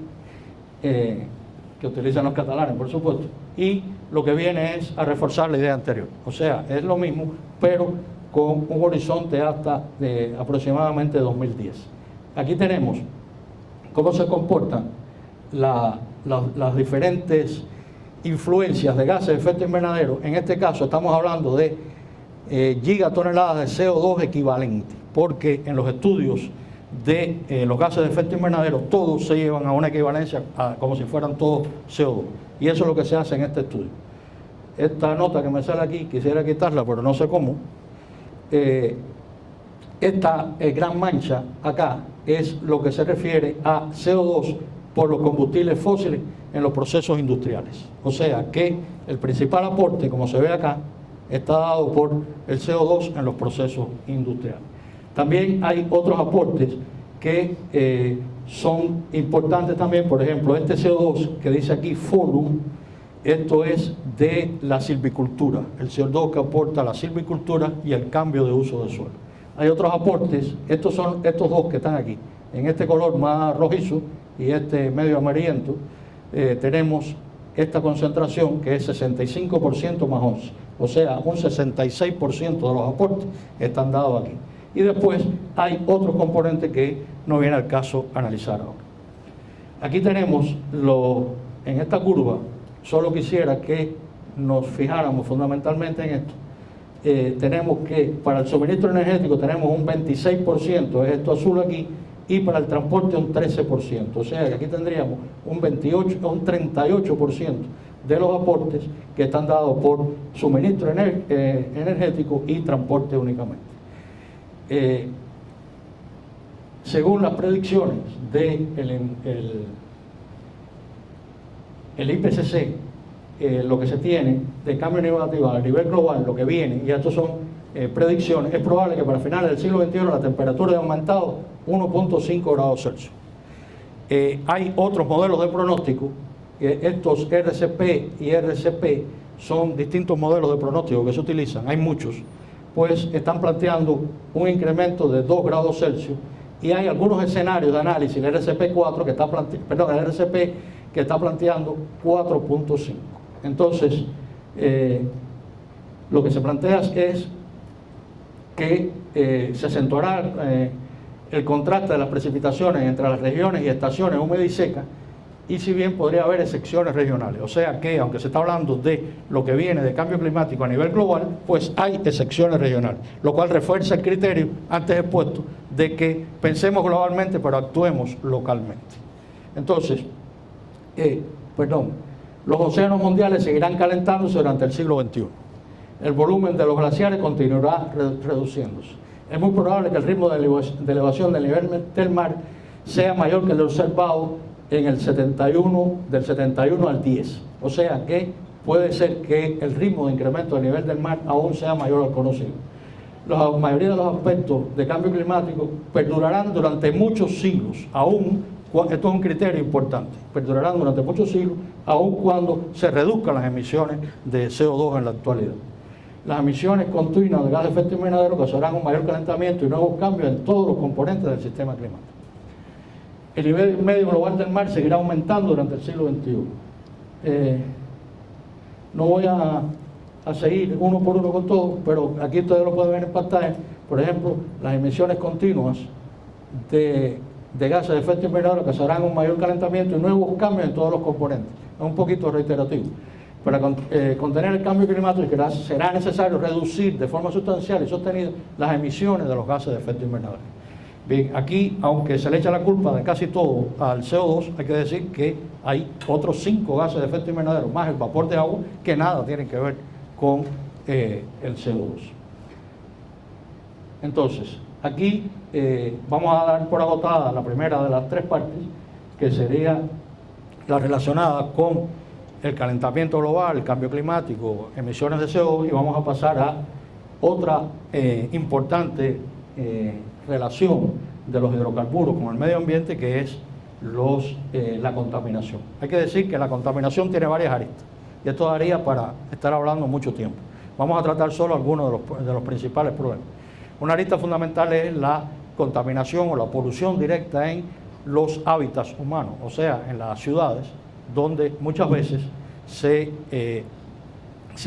que utilizan los catalanes, por supuesto, y lo que viene es a reforzar la idea anterior. O sea, es lo mismo, pero con un horizonte hasta aproximadamente 2010. Aquí tenemos cómo se comportan las diferentes influencias de gases de efecto invernadero. En este caso estamos hablando de gigatoneladas de CO2 equivalente, porque en los estudios de los gases de efecto invernadero todos se llevan a una equivalencia como si fueran todos CO2, y eso es lo que se hace en este estudio. Esta nota que me sale aquí, quisiera quitarla pero no sé cómo. Esta gran mancha acá es lo que se refiere a CO2 por los combustibles fósiles en los procesos industriales, o sea que el principal aporte, como se ve acá, está dado por el CO2 en los procesos industriales. También hay otros aportes que son importantes también, por ejemplo, este CO2 que dice aquí FOLUM, esto es de la silvicultura, el CO2 que aporta la silvicultura y el cambio de uso del suelo. Hay otros aportes, estos son estos dos que están aquí, en este color más rojizo y este medio amarillento, tenemos esta concentración que es 65% más 11, o sea, un 66% de los aportes están dados aquí. Y después hay otro componente que no viene al caso analizar ahora. Aquí tenemos, en esta curva, solo quisiera que nos fijáramos fundamentalmente en esto. Tenemos que para el suministro energético tenemos un 26%, es esto azul aquí, y para el transporte un 13%. O sea que aquí tendríamos un 38% de los aportes que están dados por suministro energético y transporte únicamente. Según las predicciones del IPCC, lo que se tiene de cambio negativo a nivel global, lo que viene, y estos son predicciones, es probable que para finales del siglo XXI la temperatura haya aumentado 1.5 grados Celsius. Hay otros modelos de pronóstico, estos RCP y RCP son distintos modelos de pronóstico que se utilizan, hay muchos, pues están planteando un incremento de 2 grados Celsius y hay algunos escenarios de análisis, el RCP4 que está el RCP que está planteando 4.5. Entonces, lo que se plantea es que se acentuará el contraste de las precipitaciones entre las regiones y estaciones húmedas y secas, y si bien podría haber excepciones regionales, o sea que aunque se está hablando de lo que viene de cambio climático a nivel global, pues hay excepciones regionales, lo cual refuerza el criterio antes expuesto de que pensemos globalmente pero actuemos localmente. Entonces, los océanos mundiales seguirán calentándose durante el siglo XXI. El volumen de los glaciares continuará reduciéndose. Es muy probable que el ritmo de elevación del nivel del mar sea mayor que el observado en el 71, del 71 al 10. O sea que puede ser que el ritmo de incremento del nivel del mar aún sea mayor al conocido. La mayoría de los aspectos de cambio climático perdurarán durante muchos siglos, aún, esto es un criterio importante, perdurarán durante muchos siglos, aún cuando se reduzcan las emisiones de CO2 en la actualidad. las emisiones continuas de gases de efecto invernadero causarán un mayor calentamiento y nuevos cambios en todos los componentes del sistema climático. El nivel medio global del mar seguirá aumentando durante el siglo XXI. No voy a seguir uno por uno con todo, pero aquí ustedes lo pueden ver en pantalla. Por ejemplo, las emisiones continuas de gases de efecto invernadero causarán un mayor calentamiento y nuevos cambios en todos los componentes. Es un poquito reiterativo. Para contener el cambio climático será necesario reducir de forma sustancial y sostenida las emisiones de los gases de efecto invernadero. Bien, aquí, aunque se le echa la culpa de casi todo al CO2, hay que decir que hay otros 5 gases de efecto invernadero, más el vapor de agua, que nada tienen que ver con el CO2. Entonces, aquí vamos a dar por agotada la primera de las 3 partes, que sería la relacionada con el calentamiento global, el cambio climático, emisiones de CO2, y vamos a pasar a otra importante relación de los hidrocarburos con el medio ambiente, que es la contaminación. Hay que decir que la contaminación tiene varias aristas, y esto daría para estar hablando mucho tiempo. Vamos a tratar solo algunos de los principales problemas. Una arista fundamental es la contaminación o la polución directa en los hábitats humanos, o sea, en las ciudades, donde muchas veces se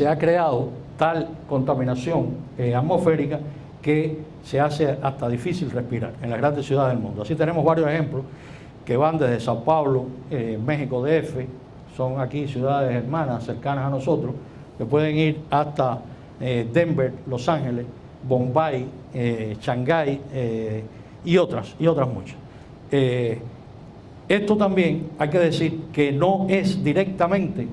ha creado tal contaminación atmosférica que se hace hasta difícil respirar en las grandes ciudades del mundo. Así tenemos varios ejemplos que van desde Sao Paulo, México DF, son aquí ciudades hermanas cercanas a nosotros, que pueden ir hasta Denver, Los Ángeles, Bombay, Shanghái y otras muchas. Esto también hay que decir que no es directamente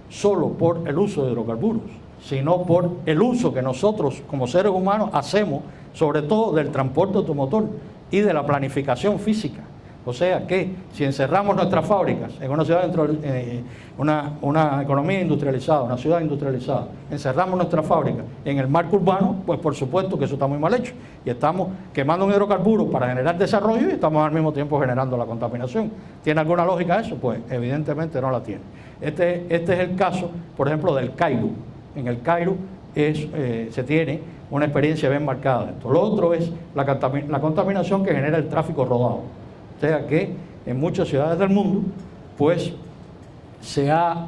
solo por el uso de hidrocarburos, sino por el uso que nosotros como seres humanos hacemos, sobre todo del transporte automotor y de la planificación física. O sea que si encerramos nuestras fábricas en una ciudad, una economía industrializada, una ciudad industrializada, encerramos nuestras fábricas en el marco urbano, pues por supuesto que eso está muy mal hecho. Y estamos quemando un hidrocarburo para generar desarrollo y estamos al mismo tiempo generando la contaminación. ¿Tiene alguna lógica eso? Pues evidentemente no la tiene. Este es el caso, por ejemplo, del Cairo. En el Cairo se tiene una experiencia bien marcada de esto. Lo otro es la contaminación que genera el tráfico rodado. O sea que en muchas ciudades del mundo pues se ha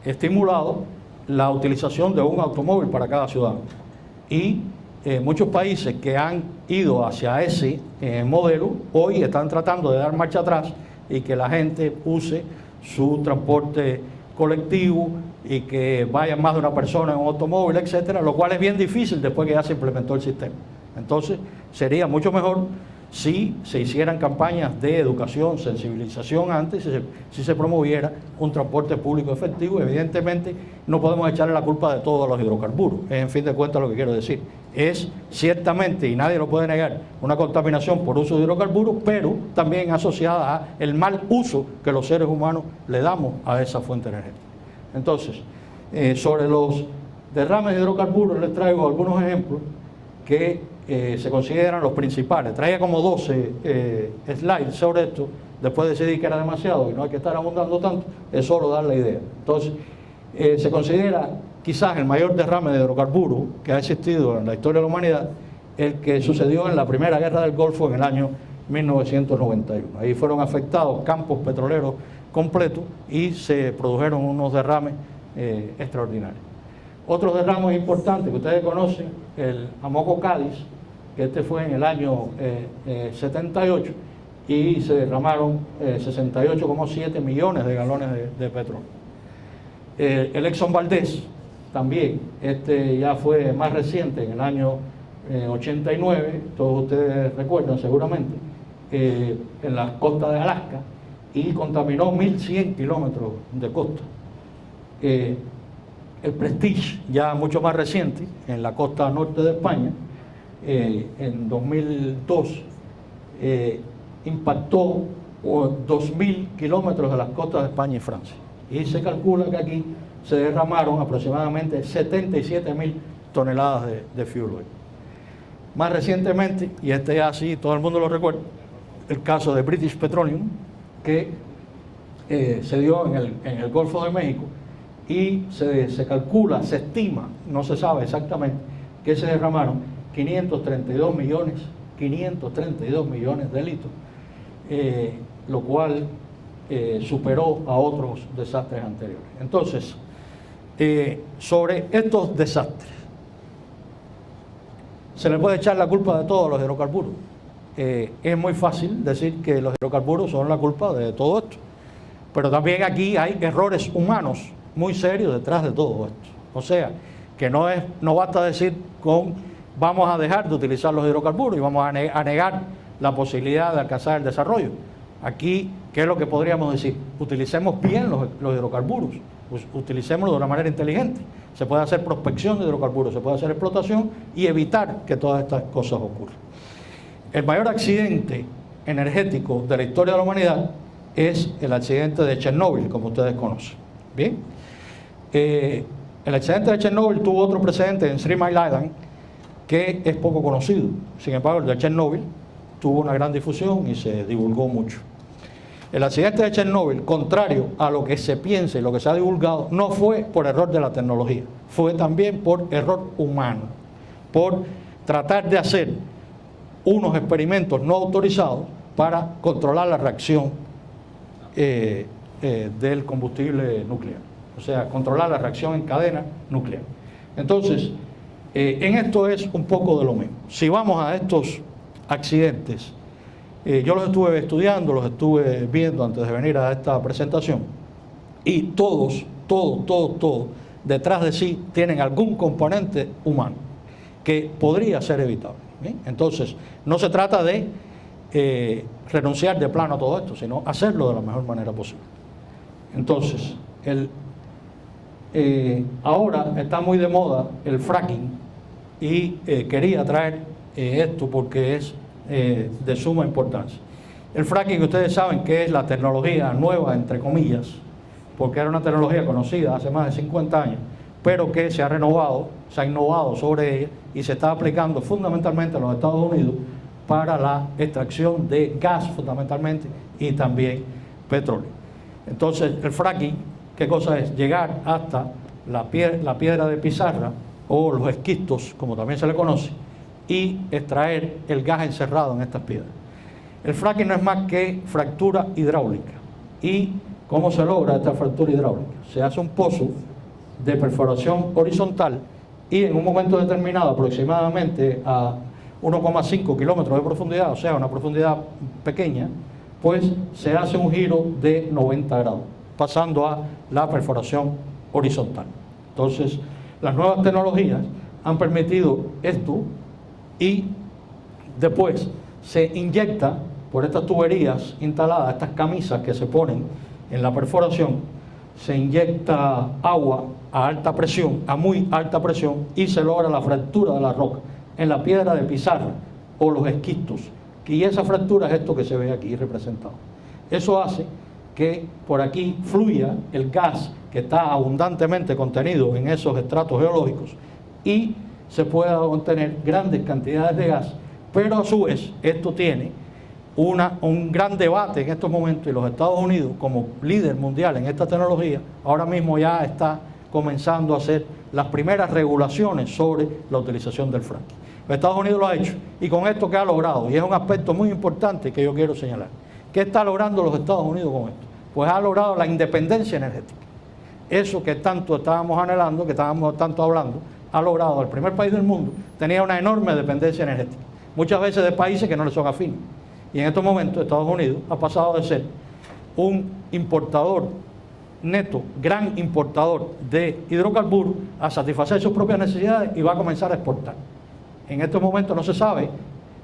estimulado la utilización de un automóvil para cada ciudad, y muchos países que han ido hacia ese modelo hoy están tratando de dar marcha atrás y que la gente use su transporte colectivo y que vaya más de una persona en un automóvil, etcétera, lo cual es bien difícil después que ya se implementó el sistema. Entonces sería mucho mejor si se hicieran campañas de educación, sensibilización antes, si se promoviera un transporte público efectivo. Evidentemente no podemos echarle la culpa de todo a los hidrocarburos, en fin de cuentas lo que quiero decir. Es ciertamente, y nadie lo puede negar, una contaminación por uso de hidrocarburos, pero también asociada al mal uso que los seres humanos le damos a esa fuente energética. Entonces, sobre los derrames de hidrocarburos les traigo algunos ejemplos que se consideran los principales. Traía como 12 slides sobre esto, después decidí que era demasiado y no hay que estar abundando tanto, es solo dar la idea. Entonces, se considera quizás el mayor derrame de hidrocarburos que ha existido en la historia de la humanidad, el que sucedió en la Primera Guerra del Golfo en el año 1991. Ahí fueron afectados campos petroleros completos y se produjeron unos derrames extraordinarios. Otros derrames importantes que ustedes conocen, el Amoco Cádiz, que este fue en el año 78, y se derramaron 68,7 millones de galones de petróleo. El Exxon Valdez también, este ya fue más reciente, en el año 89, todos ustedes recuerdan seguramente, en las costas de Alaska, y contaminó 1.100 kilómetros de costa. El Prestige, ya mucho más reciente, en la costa norte de España, en 2002, impactó 2.000 kilómetros de las costas de España y Francia. Y se calcula que aquí se derramaron aproximadamente 77.000 toneladas de fuel oil. Más recientemente, y este ya así todo el mundo lo recuerda, el caso de British Petroleum, que se dio en el Golfo de México, y se calcula, se estima, no se sabe exactamente, que se derramaron 532 millones de litros, lo cual superó a otros desastres anteriores. Entonces, sobre estos desastres, se le puede echar la culpa de todos los hidrocarburos. Es muy fácil decir que los hidrocarburos son la culpa de todo esto, pero también aquí hay errores humanos muy serios detrás de todo esto. O sea, que no basta decir vamos a dejar de utilizar los hidrocarburos y vamos a negar la posibilidad de alcanzar el desarrollo. Aquí, ¿qué es lo que podríamos decir? Utilicemos bien los hidrocarburos, utilicémoslos de una manera inteligente. Se puede hacer prospección de hidrocarburos, se puede hacer explotación y evitar que todas estas cosas ocurran. El mayor accidente energético de la historia de la humanidad es el accidente de Chernóbil, como ustedes conocen. Bien, el accidente de Chernóbil tuvo otro precedente en 3 Mile Island que es poco conocido. Sin embargo, el de Chernóbil tuvo una gran difusión y se divulgó mucho. El accidente de Chernóbil, contrario a lo que se piensa y lo que se ha divulgado, no fue por error de la tecnología, fue también por error humano, por tratar de hacer unos experimentos no autorizados para controlar la reacción del combustible nuclear, o sea, controlar la reacción en cadena nuclear. Entonces, en esto es un poco de lo mismo. Si vamos a estos accidentes, yo los estuve estudiando, los estuve viendo antes de venir a esta presentación, y todos, detrás de sí tienen algún componente humano que podría ser evitable. ¿Bien? Entonces, no se trata de renunciar de plano a todo esto, sino hacerlo de la mejor manera posible. Entonces, ahora está muy de moda el fracking y quería traer esto porque es de suma importancia. El fracking, ustedes saben que es la tecnología nueva, entre comillas, porque era una tecnología conocida hace más de 50 años, pero que se ha renovado, se ha innovado sobre ella y se está aplicando fundamentalmente en los Estados Unidos para la extracción de gas fundamentalmente y también petróleo. Entonces, el fracking, ¿qué cosa es? Llegar hasta la piedra de pizarra o los esquistos, como también se le conoce, y extraer el gas encerrado en estas piedras. El fracking no es más que fractura hidráulica. ¿Y cómo se logra esta fractura hidráulica? Se hace un pozo de perforación horizontal y en un momento determinado, aproximadamente a 1,5 kilómetros de profundidad, o sea, una profundidad pequeña, pues se hace un giro de 90 grados, pasando a la perforación horizontal. Entonces, las nuevas tecnologías han permitido esto y después se inyecta por estas tuberías instaladas, estas camisas que se ponen en la perforación, se inyecta agua a alta presión, a muy alta presión, y se logra la fractura de la roca en la piedra de pizarra o los esquistos, y esa fractura es esto que se ve aquí representado. Eso hace que por aquí fluya el gas que está abundantemente contenido en esos estratos geológicos y se pueda obtener grandes cantidades de gas, pero a su vez esto tiene un gran debate en estos momentos, y los Estados Unidos, como líder mundial en esta tecnología, ahora mismo ya está comenzando a hacer las primeras regulaciones sobre la utilización del fracking. Los Estados Unidos lo ha hecho, y con esto que ha logrado, y es un aspecto muy importante que yo quiero señalar. ¿Qué está logrando los Estados Unidos con esto? Pues ha logrado la independencia energética. Eso que tanto estábamos anhelando, que estábamos tanto hablando, ha logrado. El primer país del mundo tenía una enorme dependencia energética, muchas veces de países que no le son afines. Y en estos momentos Estados Unidos ha pasado de ser un importador neto, gran importador de hidrocarburos, a satisfacer sus propias necesidades y va a comenzar a exportar. En estos momentos no se sabe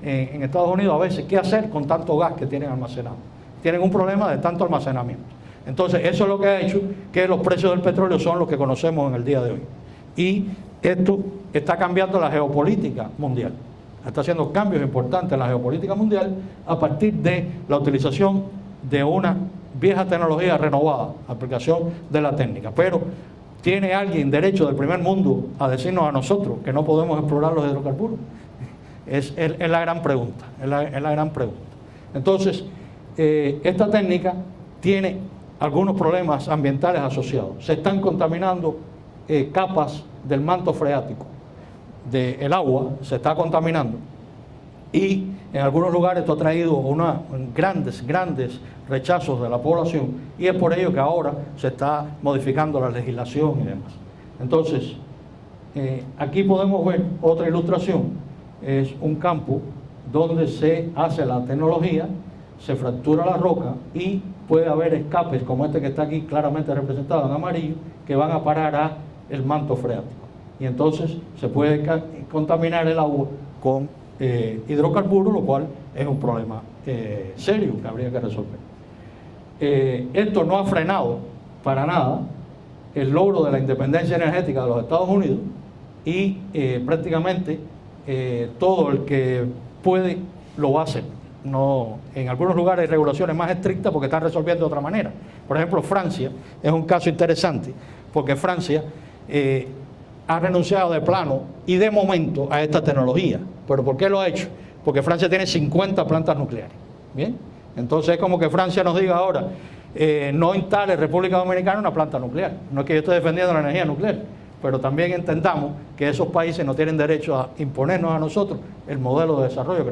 en Estados Unidos a veces qué hacer con tanto gas que tienen almacenado. Tienen un problema de tanto almacenamiento. Entonces eso es lo que ha hecho que los precios del petróleo son los que conocemos en el día de hoy. Y esto está cambiando la geopolítica mundial. Está haciendo cambios importantes en la geopolítica mundial a partir de la utilización de una vieja tecnología renovada, aplicación de la técnica. Pero ¿tiene alguien derecho del primer mundo a decirnos a nosotros que no podemos explorar los hidrocarburos? Es la gran pregunta, es la gran pregunta. Entonces, esta técnica tiene algunos problemas ambientales asociados. Se están contaminando capas del manto freático, del agua se está contaminando, y en algunos lugares esto ha traído grandes rechazos de la población, y es por ello que ahora se está modificando la legislación y demás. Entonces, aquí podemos ver otra ilustración. Es un campo donde se hace la tecnología, se fractura la roca y puede haber escapes como este que está aquí claramente representado en amarillo, que van a parar a el manto freático, y entonces se puede contaminar el agua con hidrocarburos, lo cual es un problema serio que habría que resolver. Esto no ha frenado para nada el logro de la independencia energética de los Estados Unidos, y prácticamente todo el que puede lo va a hacer. No, en algunos lugares hay regulaciones más estrictas porque están resolviendo de otra manera. Por ejemplo, Francia es un caso interesante, porque Francia ha renunciado de plano y de momento a esta tecnología. ¿Pero por qué lo ha hecho? Porque Francia tiene 50 plantas nucleares. ¿Bien? Entonces es como que Francia nos diga ahora, no instale República Dominicana una planta nuclear. No es que yo esté defendiendo la energía nuclear, pero también entendamos que esos países no tienen derecho a imponernos a nosotros el modelo de desarrollo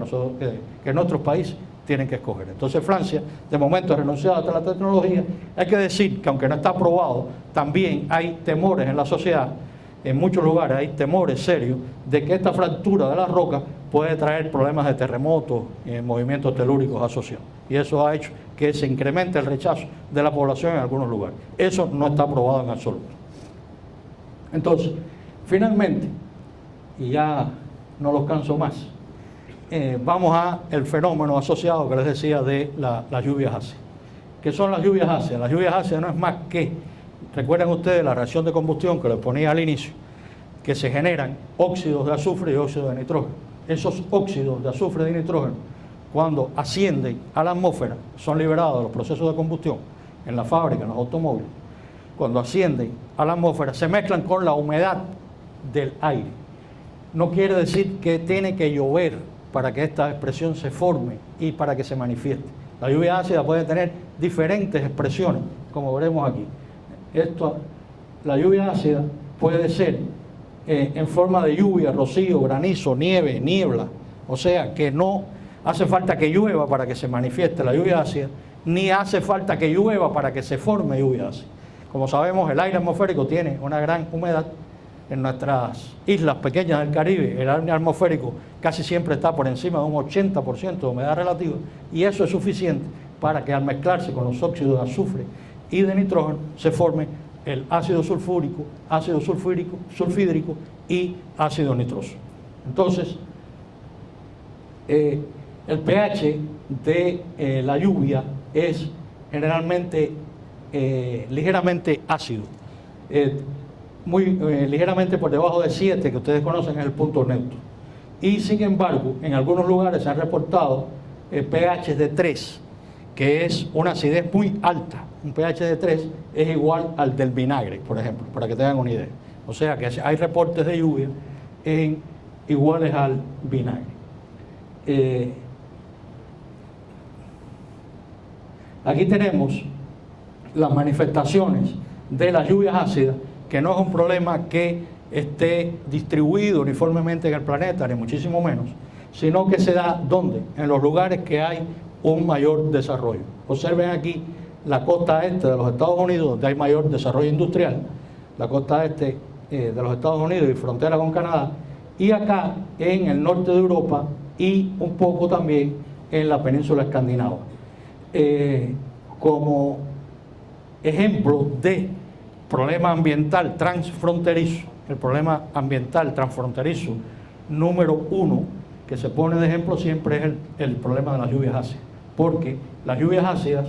que nuestros países tienen que escoger. Entonces Francia, de momento, ha renunciado a la tecnología. Hay que decir que aunque no está aprobado, también hay temores en la sociedad, en muchos lugares hay temores serios de que esta fractura de la roca puede traer problemas de terremotos y movimientos telúricos asociados. Y eso ha hecho que se incremente el rechazo de la población en algunos lugares. Eso no está aprobado en absoluto. Entonces, finalmente, y ya no los canso más, vamos al fenómeno asociado que les decía de las lluvias ácidas. ¿Qué son las lluvias ácidas? Las lluvias ácidas no es más que, recuerden ustedes la reacción de combustión que les ponía al inicio, que se generan óxidos de azufre y óxidos de nitrógeno. Esos óxidos de azufre y de nitrógeno, cuando ascienden a la atmósfera, son liberados de los procesos de combustión en la fábrica, en los automóviles. Cuando ascienden a la atmósfera, se mezclan con la humedad del aire. No quiere decir que tiene que llover para que esta expresión se forme y para que se manifieste. La lluvia ácida puede tener diferentes expresiones, como veremos aquí. La lluvia ácida puede ser en forma de lluvia, rocío, granizo, nieve, niebla. O sea que no hace falta que llueva para que se manifieste la lluvia ácida, ni hace falta que llueva para que se forme lluvia ácida. Como sabemos, el aire atmosférico tiene una gran humedad. En nuestras islas pequeñas del Caribe, el aire atmosférico casi siempre está por encima de un 80% de humedad relativa, y eso es suficiente para que al mezclarse con los óxidos de azufre y de nitrógeno se forme el ácido sulfúrico, ácido sulfídrico y ácido nitroso. Entonces, el pH de la lluvia es generalmente ligeramente ácido, ligeramente por debajo de 7, que ustedes conocen es el punto neutro. Y sin embargo, en algunos lugares se han reportado pH de 3, que es una acidez muy alta. Un pH de 3 es igual al del vinagre, por ejemplo, para que tengan una idea. O sea que hay reportes de lluvia iguales al vinagre. Aquí tenemos las manifestaciones de las lluvias ácidas, que no es un problema que esté distribuido uniformemente en el planeta, ni muchísimo menos, sino que se da ¿dónde? En los lugares que hay un mayor desarrollo. Observen aquí la costa este de los Estados Unidos, donde hay mayor desarrollo industrial, la costa este de los Estados Unidos y frontera con Canadá, y acá en el norte de Europa y un poco también en la península escandinava. Como ejemplo de problema ambiental transfronterizo, el problema ambiental transfronterizo número 1 que se pone de ejemplo siempre es el problema de las lluvias ácidas, porque las lluvias ácidas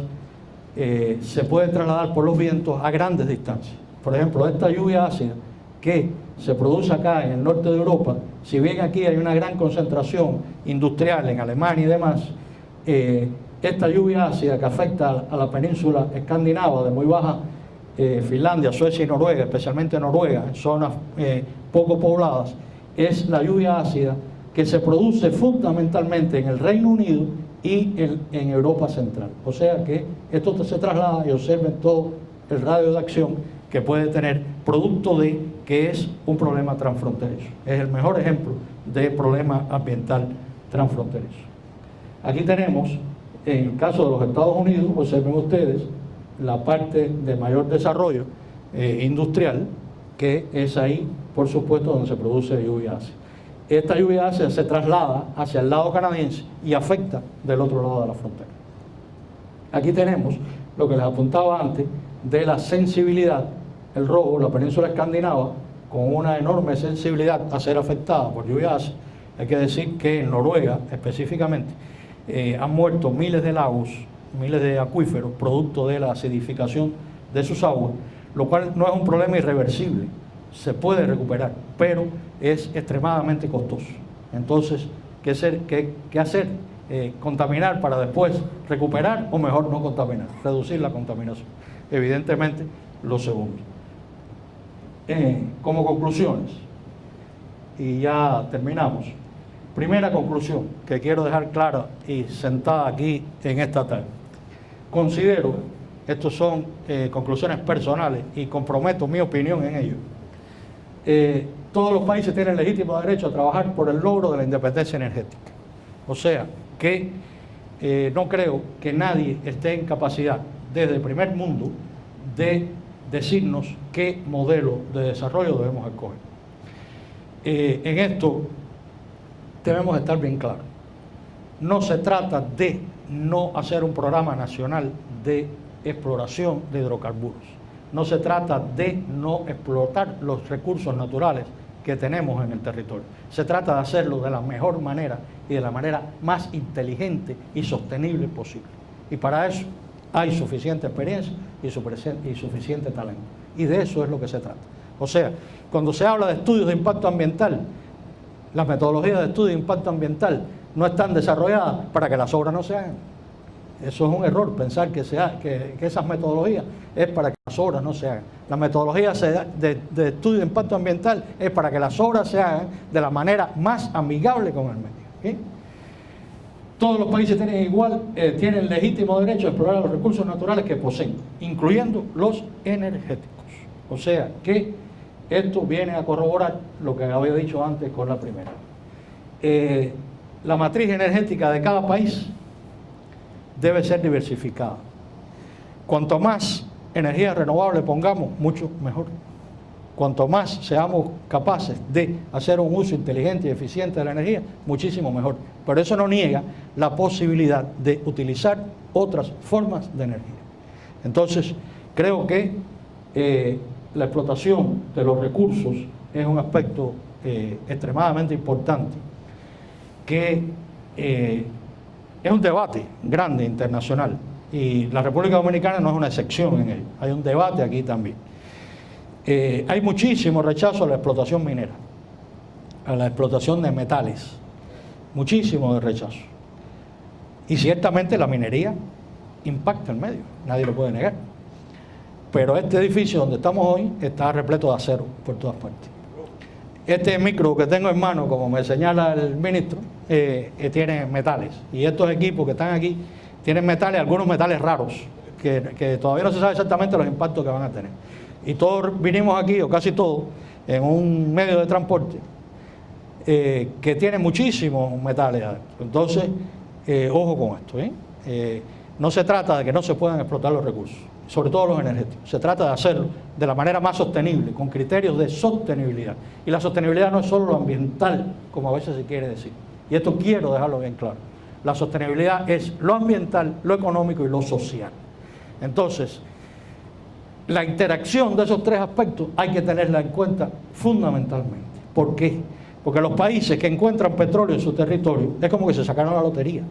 se pueden trasladar por los vientos a grandes distancias. Por ejemplo, esta lluvia ácida que se produce acá en el norte de Europa, si bien aquí hay una gran concentración industrial en Alemania y demás, esta lluvia ácida que afecta a la península escandinava de muy baja Finlandia, Suecia y Noruega, especialmente Noruega, en zonas poco pobladas, es la lluvia ácida que se produce fundamentalmente en el Reino Unido y en Europa Central. O sea que esto se traslada y observen todo el radio de acción que puede tener producto de que es un problema transfronterizo. Es el mejor ejemplo de problema ambiental transfronterizo. Aquí tenemos, en el caso de los Estados Unidos, observen ustedes la parte de mayor desarrollo industrial, que es ahí, por supuesto, donde se produce lluvia ácida. Esta lluvia ácida se traslada hacia el lado canadiense y afecta del otro lado de la frontera. Aquí tenemos lo que les apuntaba antes de la sensibilidad, el rojo, la península escandinava, con una enorme sensibilidad a ser afectada por lluvia ácida. Hay que decir que en Noruega, específicamente, han muerto miles de lagos, miles de acuíferos, producto de la acidificación de sus aguas, lo cual no es un problema irreversible, se puede recuperar, pero es extremadamente costoso. Entonces, ¿qué hacer? ¿Contaminar para después recuperar o mejor no contaminar? Reducir la contaminación. Evidentemente, lo segundo. Como conclusiones, y ya terminamos. Primera conclusión que quiero dejar clara y sentada aquí en esta tarde. Considero, estas son conclusiones personales y comprometo mi opinión en ello. Todos los países tienen legítimo derecho a trabajar por el logro de la independencia energética. O sea, que no creo que nadie esté en capacidad, desde el primer mundo, de decirnos qué modelo de desarrollo debemos escoger. En esto debemos estar bien claros. No se trata de no hacer un programa nacional de exploración de hidrocarburos. No se trata de no explotar los recursos naturales que tenemos en el territorio. Se trata de hacerlo de la mejor manera y de la manera más inteligente y sostenible posible. Y para eso hay suficiente experiencia y suficiente talento. Y de eso es lo que se trata. O sea, cuando se habla de estudios de impacto ambiental, las metodologías de estudio de impacto ambiental no están desarrolladas para que las obras no se hagan. Eso es un error, pensar que esas metodologías es para que las obras no se hagan. La metodología de estudio de impacto ambiental es para que las obras se hagan de la manera más amigable con el medio. ¿Sí? Todos los países tienen legítimo derecho a explorar los recursos naturales que poseen, incluyendo los energéticos. O sea que esto viene a corroborar lo que había dicho antes con la primera. La matriz energética de cada país debe ser diversificada. Cuanto más energía renovable pongamos, mucho mejor. Cuanto más seamos capaces de hacer un uso inteligente y eficiente de la energía, muchísimo mejor. Pero eso no niega la posibilidad de utilizar otras formas de energía. Entonces, creo que la explotación de los recursos es un aspecto extremadamente importante, que es un debate grande internacional, y la República Dominicana no es una excepción en ello. Hay un debate aquí también. Hay muchísimo rechazo a la explotación minera, a la explotación de metales, muchísimo de rechazo. Y ciertamente la minería impacta el medio, nadie lo puede negar. Pero este edificio donde estamos hoy está repleto de acero por todas partes. Este micro que tengo en mano, como me señala el ministro, tiene metales. Y estos equipos que están aquí tienen metales, algunos metales raros, que todavía no se sabe exactamente los impactos que van a tener. Y todos vinimos aquí, o casi todos, en un medio de transporte que tiene muchísimos metales adentro. Entonces, ojo con esto. No se trata de que no se puedan explotar los recursos, sobre todo los energéticos. Se trata de hacerlo de la manera más sostenible, con criterios de sostenibilidad. Y la sostenibilidad no es solo lo ambiental, como a veces se quiere decir. Y esto quiero dejarlo bien claro. La sostenibilidad es lo ambiental, lo económico y lo social. Entonces, la interacción de esos tres aspectos hay que tenerla en cuenta fundamentalmente. ¿Por qué? Porque los países que encuentran petróleo en su territorio es como que se sacaron la lotería.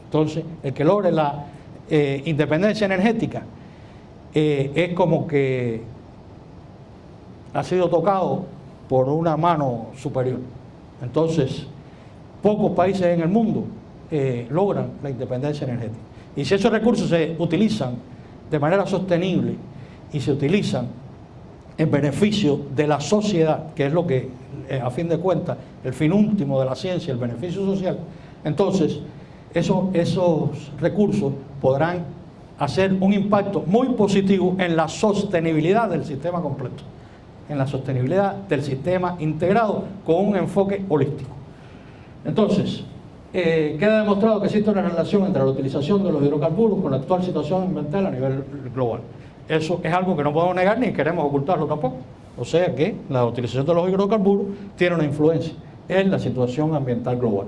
Entonces, el que logre la independencia energética es como que ha sido tocado por una mano superior. Entonces, pocos países en el mundo logran la independencia energética. Y si esos recursos se utilizan de manera sostenible y se utilizan en beneficio de la sociedad, que es lo que, a fin de cuentas, el fin último de la ciencia, el beneficio social, entonces esos recursos podrán hacer un impacto muy positivo en la sostenibilidad del sistema completo, en la sostenibilidad del sistema integrado con un enfoque holístico. Entonces, queda demostrado que existe una relación entre la utilización de los hidrocarburos con la actual situación ambiental a nivel global. Eso es algo que no podemos negar ni queremos ocultarlo tampoco. O sea que la utilización de los hidrocarburos tiene una influencia en la situación ambiental global.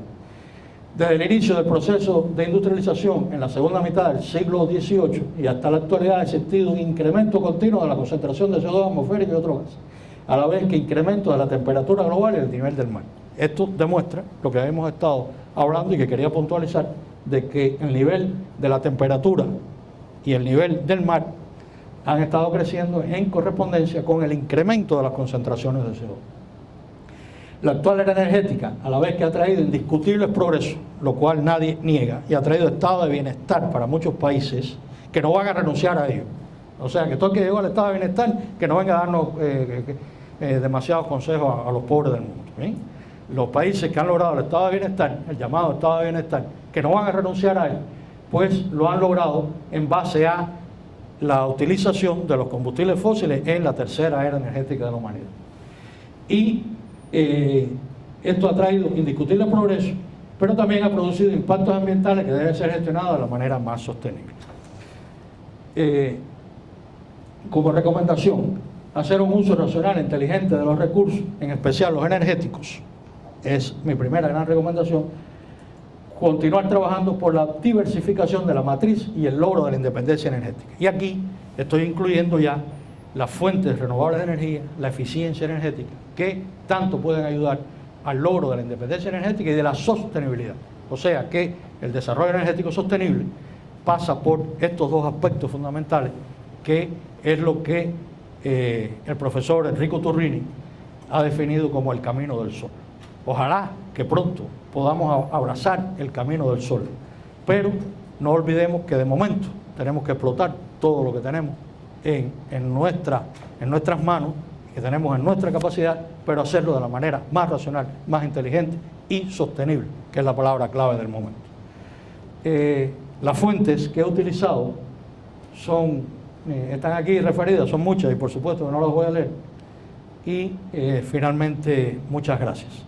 Desde el inicio del proceso de industrialización en la segunda mitad del siglo XVIII y hasta la actualidad ha existido un incremento continuo de la concentración de CO2 atmosférico y otros gases, a la vez que incremento de la temperatura global y el nivel del mar. Esto demuestra lo que hemos estado hablando y que quería puntualizar, de que el nivel de la temperatura y el nivel del mar han estado creciendo en correspondencia con el incremento de las concentraciones de CO2. La actual era energética, a la vez que ha traído indiscutibles progresos, lo cual nadie niega, y ha traído estado de bienestar para muchos países que no van a renunciar a ello. O sea, que todo el que llegó al estado de bienestar, que no venga a darnos demasiados consejos a los pobres del mundo. ¿Bien? Los países que han logrado el estado de bienestar, el llamado estado de bienestar, que no van a renunciar a él, pues lo han logrado en base a la utilización de los combustibles fósiles en la tercera era energética de la humanidad. Y esto ha traído indiscutible progreso, pero también ha producido impactos ambientales que deben ser gestionados de la manera más sostenible. Como recomendación, hacer un uso racional e inteligente de los recursos, en especial los energéticos, es mi primera gran recomendación. Continuar trabajando por la diversificación de la matriz y el logro de la independencia energética. Y aquí estoy incluyendo ya las fuentes renovables de energía, la eficiencia energética, que tanto pueden ayudar al logro de la independencia energética y de la sostenibilidad. O sea que el desarrollo energético sostenible pasa por estos dos aspectos fundamentales, que es lo que el profesor Enrico Turrini ha definido como el camino del sol. Ojalá que pronto podamos abrazar el camino del sol, pero no olvidemos que de momento tenemos que explotar todo lo que tenemos en nuestras manos, que tenemos en nuestra capacidad, pero hacerlo de la manera más racional, más inteligente y sostenible, que es la palabra clave del momento. Las fuentes que he utilizado están aquí referidas, son muchas y por supuesto que no las voy a leer. Y finalmente, muchas gracias.